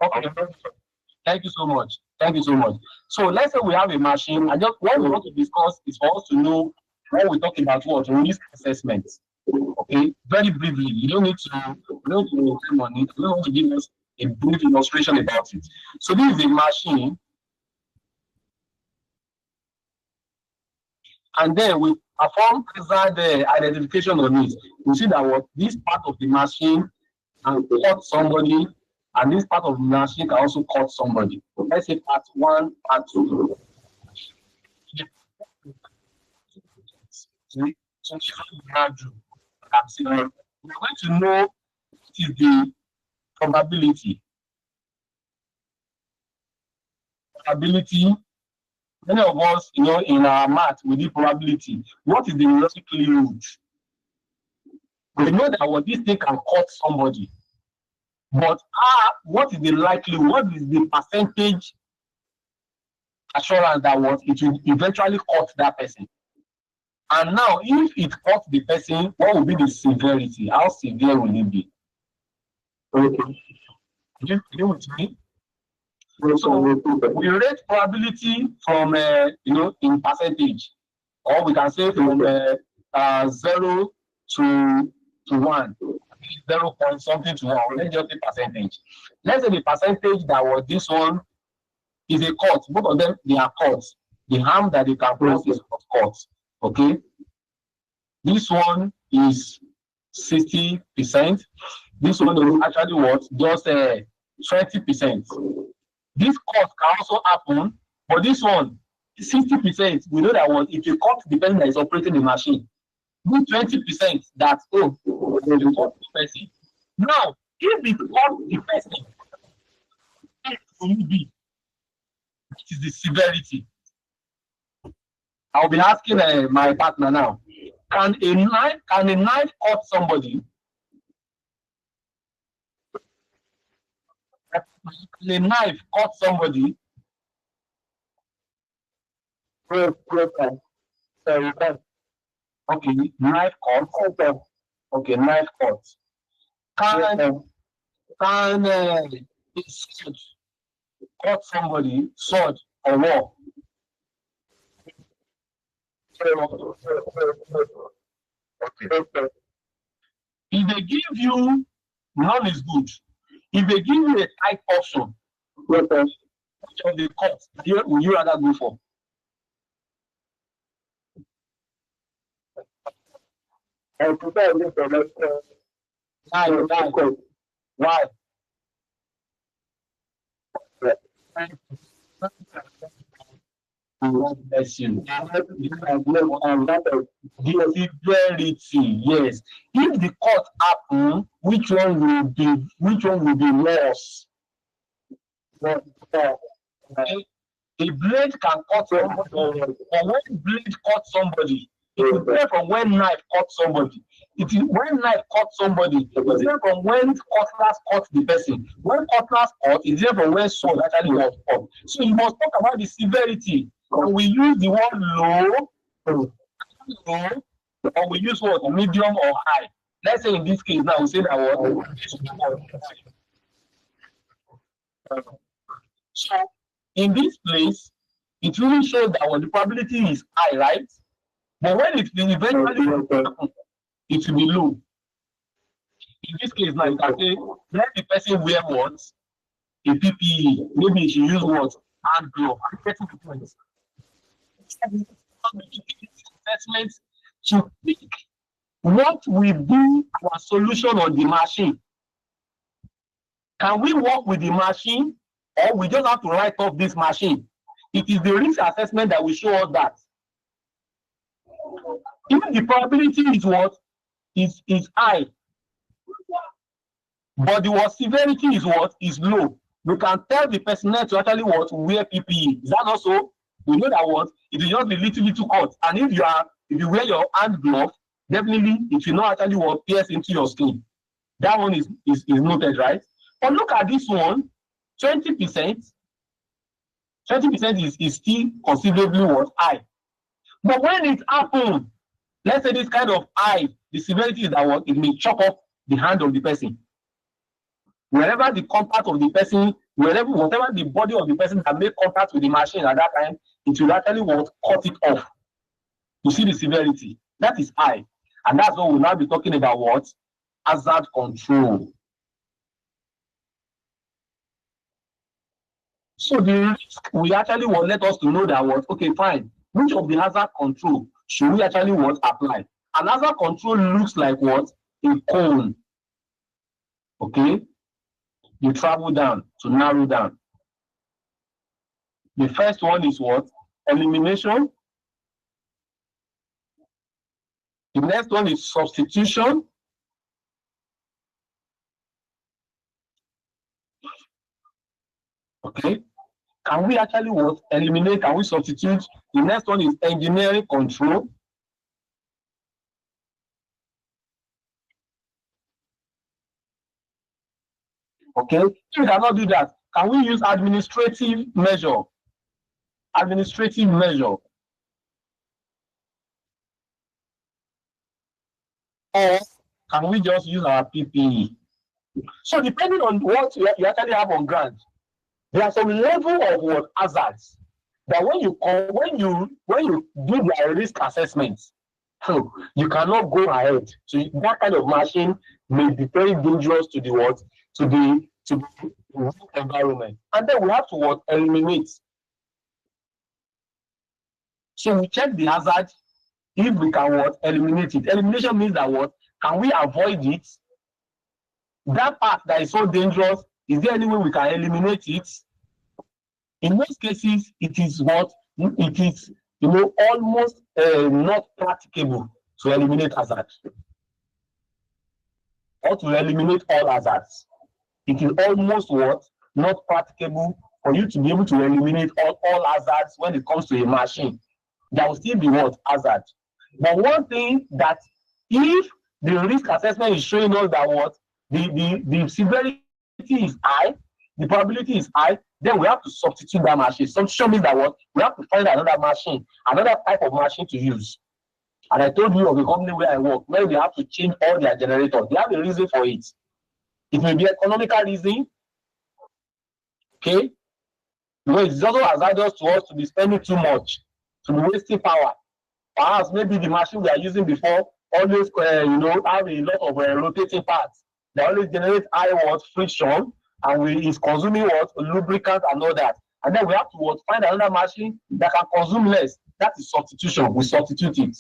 okay. Thank you so much. Thank you so much. So let's say we have a machine, and just what we want to discuss is for us to know what we're talking about, risk assessment. Okay, very briefly. You don't need to time on it. We want to give us a brief illustration about it. So this is a machine, and then we perform hazard identification on it. You see that this part of the machine can cut somebody, and this part of the machine can also cut somebody. Let's say part 1, part 2. We're going to know what is the probability. Many of us, in our math, we do probability. What is the likelihood? We know that this thing can cut somebody. But what is the likelihood? What is the percentage assurance that it will eventually cut that person? And now, if it cuts the person, what will be the severity? How severe will it be? Okay. You with me? So we rate probability from in percentage, or we can say from 0 to 1. 0 point something to 1. Let's just say percentage. Let's say the percentage that was this one is a cut. Both of them, they are cuts. The harm that they can cause is of cuts. Okay. This one is 60%. This one is actually what? Just 20%. This cut can also happen, but this one, 60%, we know that what if you cut the person that is operating the machine, do 20% that, oh, you cut the person. Now, if it cut the person, it will be. What is the severity? I'll be asking my partner now. Can a knife cut somebody? Can a knife cut somebody? Okay, knife cut. Okay, knife cut. Can a sword cut somebody? Sword or what? If they give you, none is good. If they give you a tight option, which of the cuts will you rather go for? I prefer why? Bless you. Yes. If the cut happen, which one will be worse? A blade can cut somebody, or when blade cut somebody, it is different from when knife cut somebody. It is when knife cut somebody, it is different from when cutlass cut the person. When cutlass cut, it is different from when sword actually was cut. So you must talk about the severity. And we use the word low, or we use what? Medium or high. Let's say in this case now we say that what? So in this place, it really shows that what the probability is high, right? But when it will eventually happen, it will be low. In this case now, you can say, let the person wear what? A PPE. Maybe she use what? Hand glove. I'm getting the point. Assessment to pick what will be our solution on the machine. Can we work with the machine, or we just have to write off this machine? It is the risk assessment that will show us that. Even the probability is what? Is high. But the what severity is what? Is low. We can tell the personnel to actually what? Wear PPE. Is that not so? We know that what? It is just a little cut. And if you wear your hand glove, definitely it will not actually what? Pierce into your skin. That one is noted, right? But look at this one, 20%. 20% is still considerably what? High. But when it happens, let's say this kind of high, the severity is that what? It may chop off the hand of the person. Wherever the contact of the person, whatever the body of the person that made contact with the machine at that time, it will actually what? Cut it off. You see the severity. That is high. And that's what we'll now be talking about what? Hazard control. So the risk we actually will let us to know that what? Okay, fine. Which of the hazard control should we actually what? Apply? And hazard control looks like what? A cone. Okay? You travel down to narrow down. The first one is what? Elimination. The next one is substitution. Okay. Can we actually what? Eliminate? Can we substitute? The next one is engineering control. Okay. If we cannot do that, can we use administrative measure? Administrative measure. Or can we just use our PPE? So depending on what you actually have on ground, there are some level of what hazards that when you do the risk assessment, you cannot go ahead. So that kind of machine may be very dangerous to the what? To the environment. And then we have to what? Eliminate. So we check the hazard if we can what? Eliminate it. Elimination means that what? Can we avoid it? That part that is so dangerous, is there any way we can eliminate it? In most cases, it is what? It is, almost not practicable to eliminate hazards. Or to eliminate all hazards. It is almost what? Not practicable for you to be able to eliminate all hazards when it comes to a machine. There will still be what? Hazard. But one thing that if the risk assessment is showing us that what? The severity is high, the probability is high, then we have to substitute that machine. Substitution means that what? We have to find another machine, another type of machine to use. And I told you of the company where I work, where they have to change all their generators. They have a reason for it. It may be economical reason, okay? Because it's also hazardous to us to be spending too much, to be wasting power. Perhaps maybe the machine we are using before always, have a lot of rotating parts. They always generate high friction, and it's consuming lubricant and all that. And then we have to find another machine that can consume less. That is substitution. We substitute it.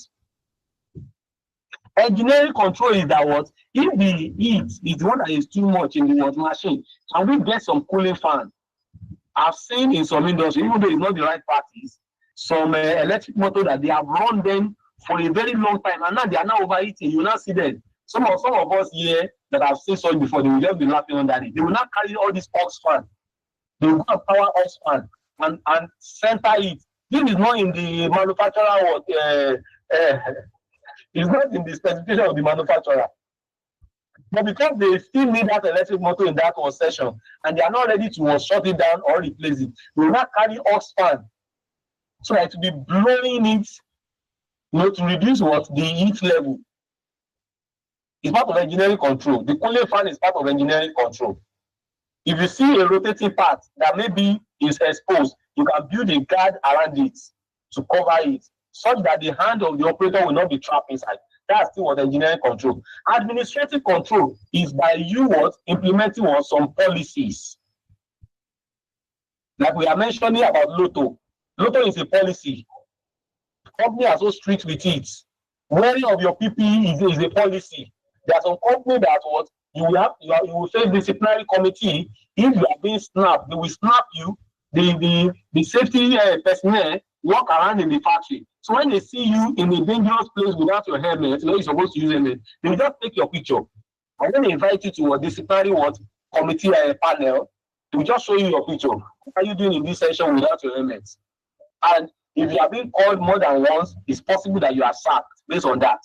Engineering control is that what? If the heat is one that is too much in the machine, can we get some cooling fan? I've seen in some industry, even though it's not the right practice, some electric motor that they have run them for a very long time, and now they are now overheating. You will not see them. Some of us here that have seen such before, they will just be laughing under it. They will not carry all this aux fan. They will not power aux fan and center it. This is not in the manufacturer. It's not in the specification of the manufacturer. But because they still need that electric motor in that session, and they are not ready to shut it down or replace it, they will not carry aux fan. So that to be blowing it, to reduce the heat level. It's part of engineering control. The cooling fan is part of engineering control. If you see a rotating part that maybe is exposed, you can build a guard around it to cover it, such that the hand of the operator will not be trapped inside. That's still what engineering control. Administrative control is by you implementing some policies. Like we are mentioning about Lotto. Lotto is a policy. The company are so strict with it. Wearing of your PPE is a policy. There are some companies that you will face disciplinary committee if you are being snapped. They will snap you. The safety personnel walk around in the factory. So when they see you in a dangerous place without your helmet, you're supposed to use helmet, they will just take your picture. And then they invite you to a disciplinary committee panel. They will just show you your picture. What are you doing in this session without your helmet? And if you are being called more than once, it's possible that you are sacked based on that.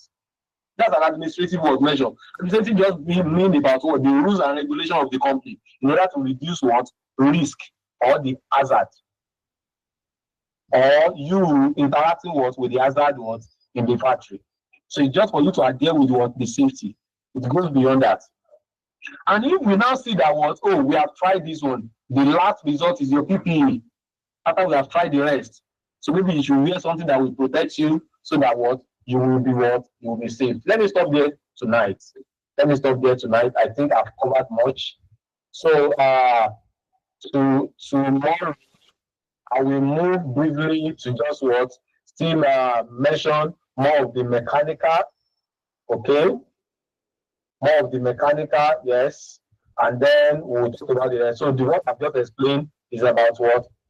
That's an administrative measure. Administrative just mean about the rules and regulation of the company in order to reduce risk or the hazard. Or you interacting with the hazard in the factory. So it's just for you to adhere with the safety. It goes beyond that. And if we now see that we have tried this one, the last result is your PPE. After we have tried the rest. So maybe you should wear something that will protect you so that you will be safe. Let me stop there tonight. I think I've covered much. So tomorrow I will move briefly to just still mention more of the mechanical, okay? More of the mechanical, yes. And then we'll talk about the rest. So what I've just explained is about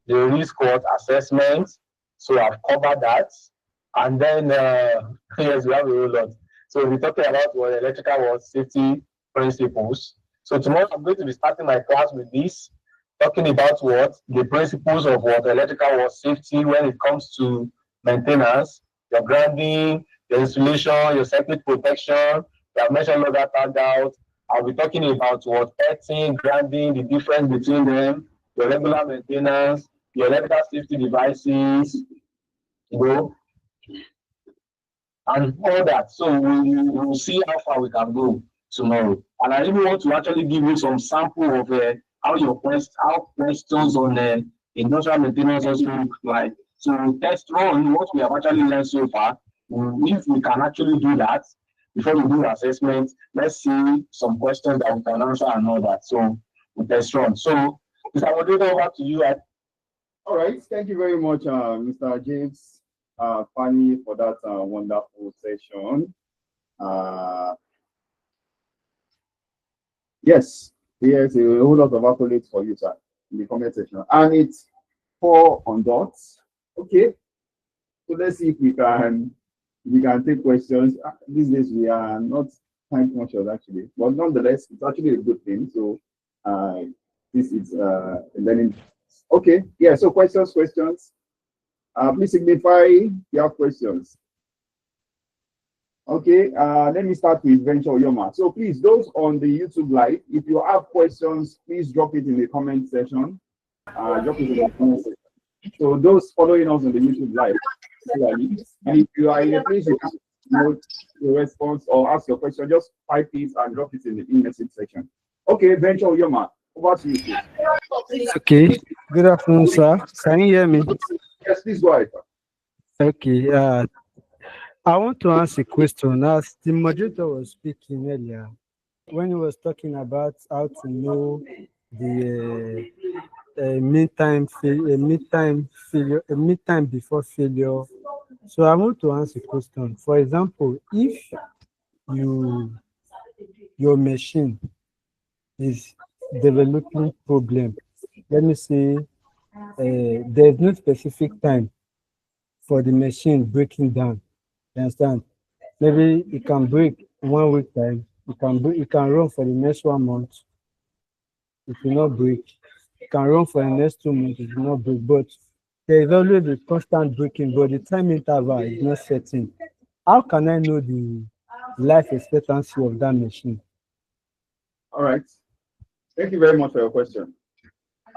the risk assessment. So I've covered that. And then, yes, we have a whole lot. So we're talking about electrical safety principles. So tomorrow I'm going to be starting my class with this, talking about the principles of electrical safety when it comes to maintenance, your grounding, your installation, your circuit protection. I mentioned all that out. I'll be talking about earthing, grounding, the difference between them, your regular maintenance, your electrical safety devices, and all that. So we'll see how far we can go tomorrow. And I really want to actually give you some sample of how questions on industrial maintenance also look like. So test run what we have actually learned so far. If we can actually do that, before we do assessment, let's see some questions that we can answer and all that. So we test run. So Mr. Moderator, over to you. All right, thank you very much, Mr. James Fanny, for that wonderful session. Yes, here's a whole lot of accolades for you, sir, in the comment section. And it's 4 on dots. Okay, so let's see if we can take questions. These days we are not time conscious actually, but nonetheless, it's actually a good thing. So this is a learning. Okay, yeah. So questions. Please signify you have questions. Okay, let me start with Venture Oyoma. So please, those on the YouTube live, if you have questions, please drop it in the comment section. Drop it in the comment section. So those following us on the YouTube live, and if you are in a place you can note your response or ask your question, just type it and drop it in the message section. Okay, Venture Oyoma, over to you, please. Okay. Good afternoon, sir. Can you hear me? Yes, please go ahead. Okay. I want to ask a question. As the moderator was speaking earlier, when he was talking about how to know the midtime before failure. So I want to ask a question. For example, if your machine is developing problem, let me say there's no specific time for the machine breaking down. You understand? Maybe it can break 1 week time. It can run for the next 1 month. It will not break. It can run for the next 2 months. It will not break. But there is always a constant breaking, but the time interval is not certain. How can I know the life expectancy of that machine? All right. Thank you very much for your question.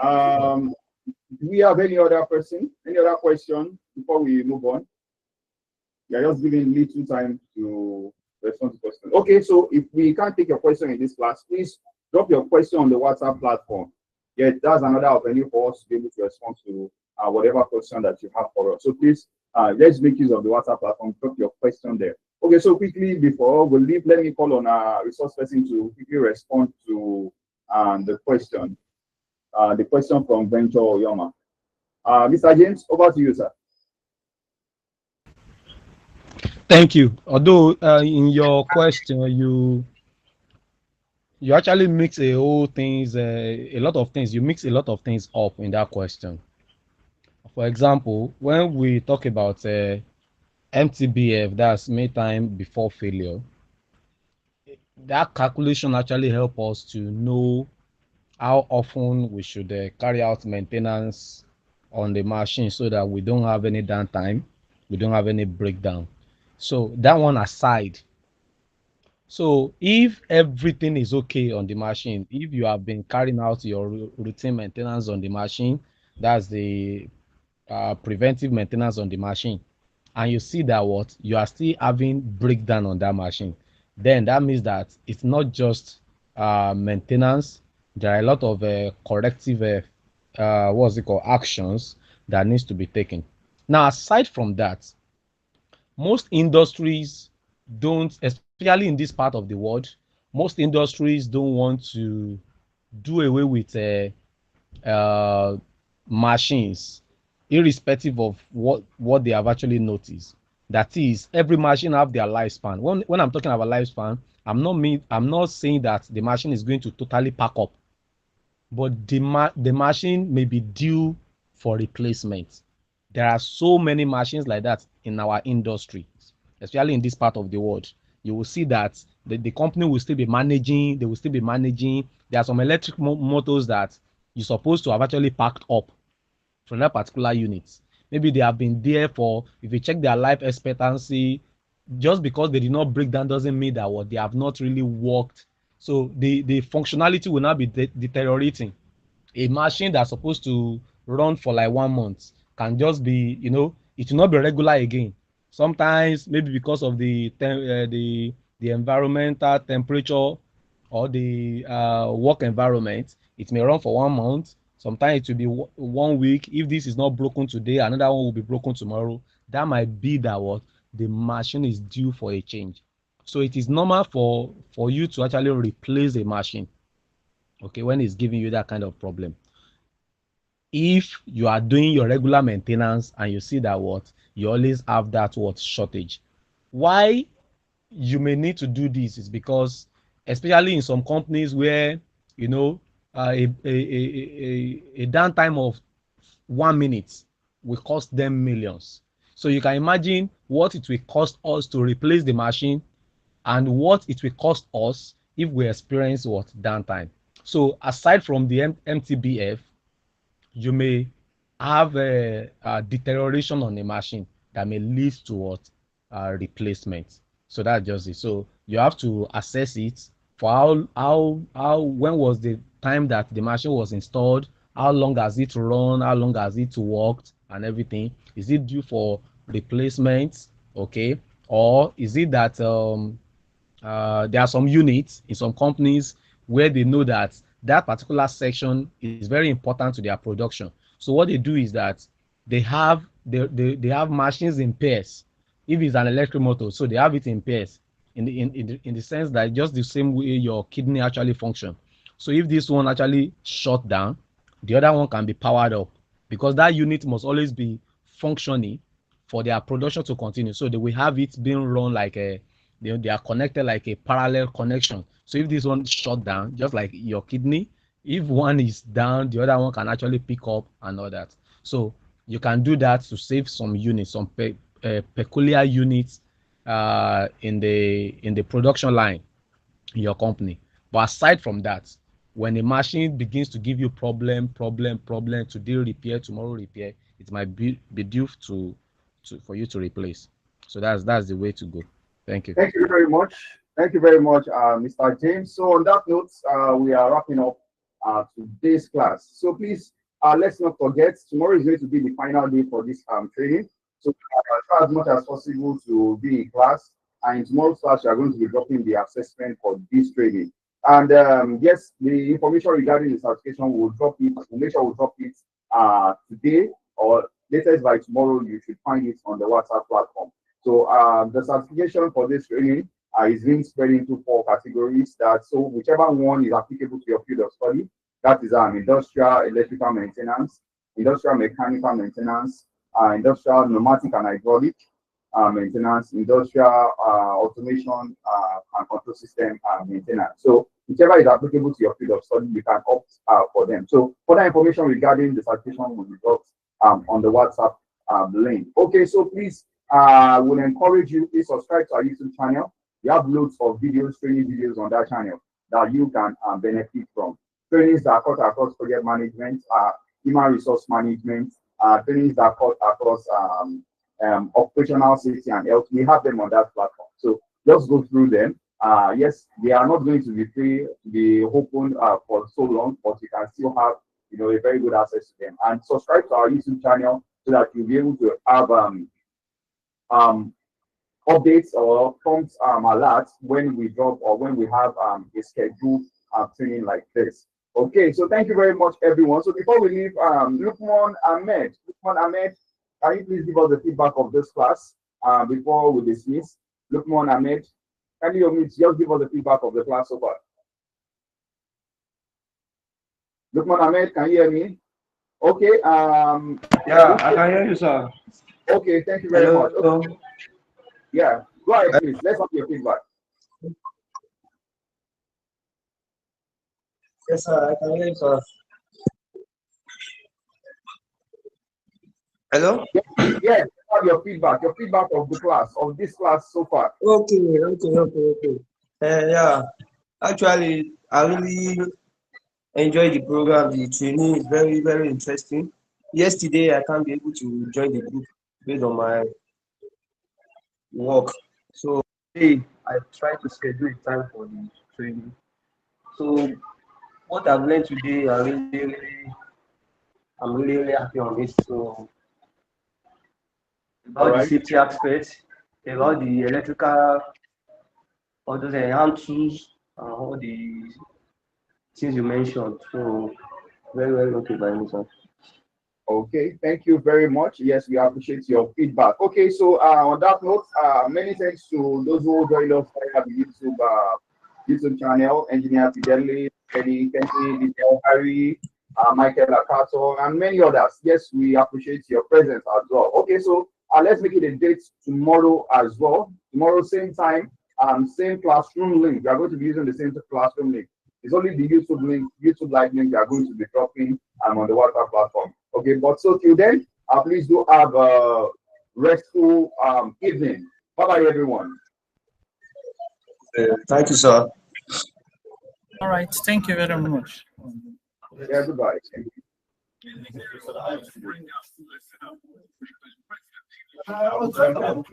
Do we have any other person? Any other question before we move on? Yeah, just giving little time to respond to questions. Okay, so if we can't take your question in this class, please drop your question on the WhatsApp platform. Yeah, that's another avenue for us to be able to respond to whatever question that you have for us. So please, let's make use of the WhatsApp platform. Drop your question there. Okay, so quickly before we leave, let me call on our resource person to quickly respond to the question from Venture Oyoma. Mr. James, over to you, sir. Thank you. Although in your question, you actually mix a lot of things. You mix a lot of things up in that question. For example, when we talk about MTBF, that's mean time before failure, that calculation actually help us to know how often we should carry out maintenance on the machine so that we don't have any downtime, we don't have any breakdown. So that one aside, so if everything is okay on the machine, if you have been carrying out your routine maintenance on the machine, that's the preventive maintenance on the machine, and you see that you are still having breakdown on that machine, then that means that it's not just maintenance. There are a lot of corrective actions that needs to be taken. Now, aside from that, most industries don't, especially in this part of the world, most industries don't want to do away with machines, irrespective of what they have actually noticed. That is, every machine have their lifespan. When I'm talking about lifespan, I'm not saying that the machine is going to totally pack up, but the machine may be due for replacement. There are so many machines like that in our industry, especially in this part of the world. You will see that the company will still be managing. They will still be managing. There are some electric motors that you're supposed to have actually packed up from that particular unit. Maybe they have been there for, if you check their life expectancy, just because they did not break down doesn't mean that they have not really worked. So the functionality will not be deteriorating. A machine that's supposed to run for like 1 month can just be, it will not be regular again. Sometimes maybe because of the environmental temperature or the work environment, it may run for 1 month. Sometimes it will be 1 week. If this is not broken today, another one will be broken tomorrow. That might be that the machine is due for a change. So it is normal for you to actually replace a machine, okay, when it's giving you that kind of problem. If you are doing your regular maintenance and you see that what you always have that what shortage, why you may need to do this is because, especially in some companies where you know a downtime of 1 minute will cost them millions. So you can imagine what it will cost us to replace the machine and what it will cost us if we experience what downtime. So aside from the MTBF, you may have a deterioration on the machine that may lead to what replacement. So that's just it. So you have to assess it for how when was the time that the machine was installed, how long has it run, how long has it worked, and everything. Is it due for replacement? Okay, or is it that there are some units in some companies where they know that that particular section is very important to their production. So what they do is that they have machines in pairs. If it's an electric motor, so they have it in pairs in the sense that just the same way your kidney actually function. So if this one actually shut down, the other one can be powered up because that unit must always be functioning for their production to continue. So they will have it being run like a they are connected like a parallel connection. So if this one shut down, just like your kidney, if one is down, the other one can actually pick up and all that. So you can do that to save some units, some peculiar units in the production line in your company. But aside from that, when a machine begins to give you problem, today repair, tomorrow repair, it might be due to for you to replace. So that's the way to go. Thank you. Thank you very much. Thank you very much, Mr. James. So on that note, we are wrapping up today's class. So please, let's not forget, tomorrow is going to be the final day for this training. So try as much as possible to be in class. And in tomorrow's class, you are going to be dropping the assessment for this training. And yes, the information regarding the certification, we'll drop it. We'll make sure we'll drop it today or latest by tomorrow. You should find it on the WhatsApp platform. So the certification for this training is being spread into 4 categories. So whichever one is applicable to your field of study, that is industrial electrical maintenance, industrial mechanical maintenance, industrial pneumatic and hydraulic maintenance, industrial automation and control system maintenance. So whichever is applicable to your field of study, you can opt for them. So further information regarding the certification will be dropped on the WhatsApp link. Okay, so please, will encourage you, please subscribe to our YouTube channel. We have loads of videos, training videos on that channel that you can benefit from. Trainings that cut across project management, human resource management, trainings that cut across operational safety and health. We have them on that platform. So just go through them. Yes, they are not going to be free, to be open for so long, but you can still have a very good access to them. And subscribe to our YouTube channel so that you'll be able to have updates or prompt alerts when we drop or when we have a scheduled training like this. Okay, so thank you very much, everyone. So before we leave, Lukman Ahmed, can you please give us the feedback of this class before we dismiss? Lukman Ahmed, can you just give us the feedback of the class so far? Lukman Ahmed, can you hear me? Okay. Yeah, I can hear you, sir. Okay, thank you very much. Okay. Yeah, go ahead, please. Let's have your feedback. Yes, sir, I can hear you, sir. Hello? Yes, have your feedback of the class, of this class so far. Okay. Yeah, actually, I really enjoyed the program. The training is very, very interesting. Yesterday, I can't be able to join the group based on my work. So today, I tried to schedule time for the training. So what I've learned today, I'm really happy on this. So about the safety aspects, about the electrical, all those hand tools, all the things you mentioned. So very, very okay by me, sir. Okay, thank you very much. Yes, we appreciate your feedback. Okay, so on that note, many thanks to those who joined us via the YouTube channel, Engineer Fideli, Eddie Kenty, Daniel Harry, Michael Akato, and many others. Yes, we appreciate your presence as well. Okay, so let's make it a date tomorrow as well. Tomorrow, same time, same classroom link. We are going to be using the same classroom link. It's only the YouTube link, YouTube live link we are going to be dropping on the WhatsApp platform. Okay, but so till then, please do have a restful evening. Bye bye, everyone. Thank you, sir. All right. Thank you very much. Yeah, goodbye. Thank you.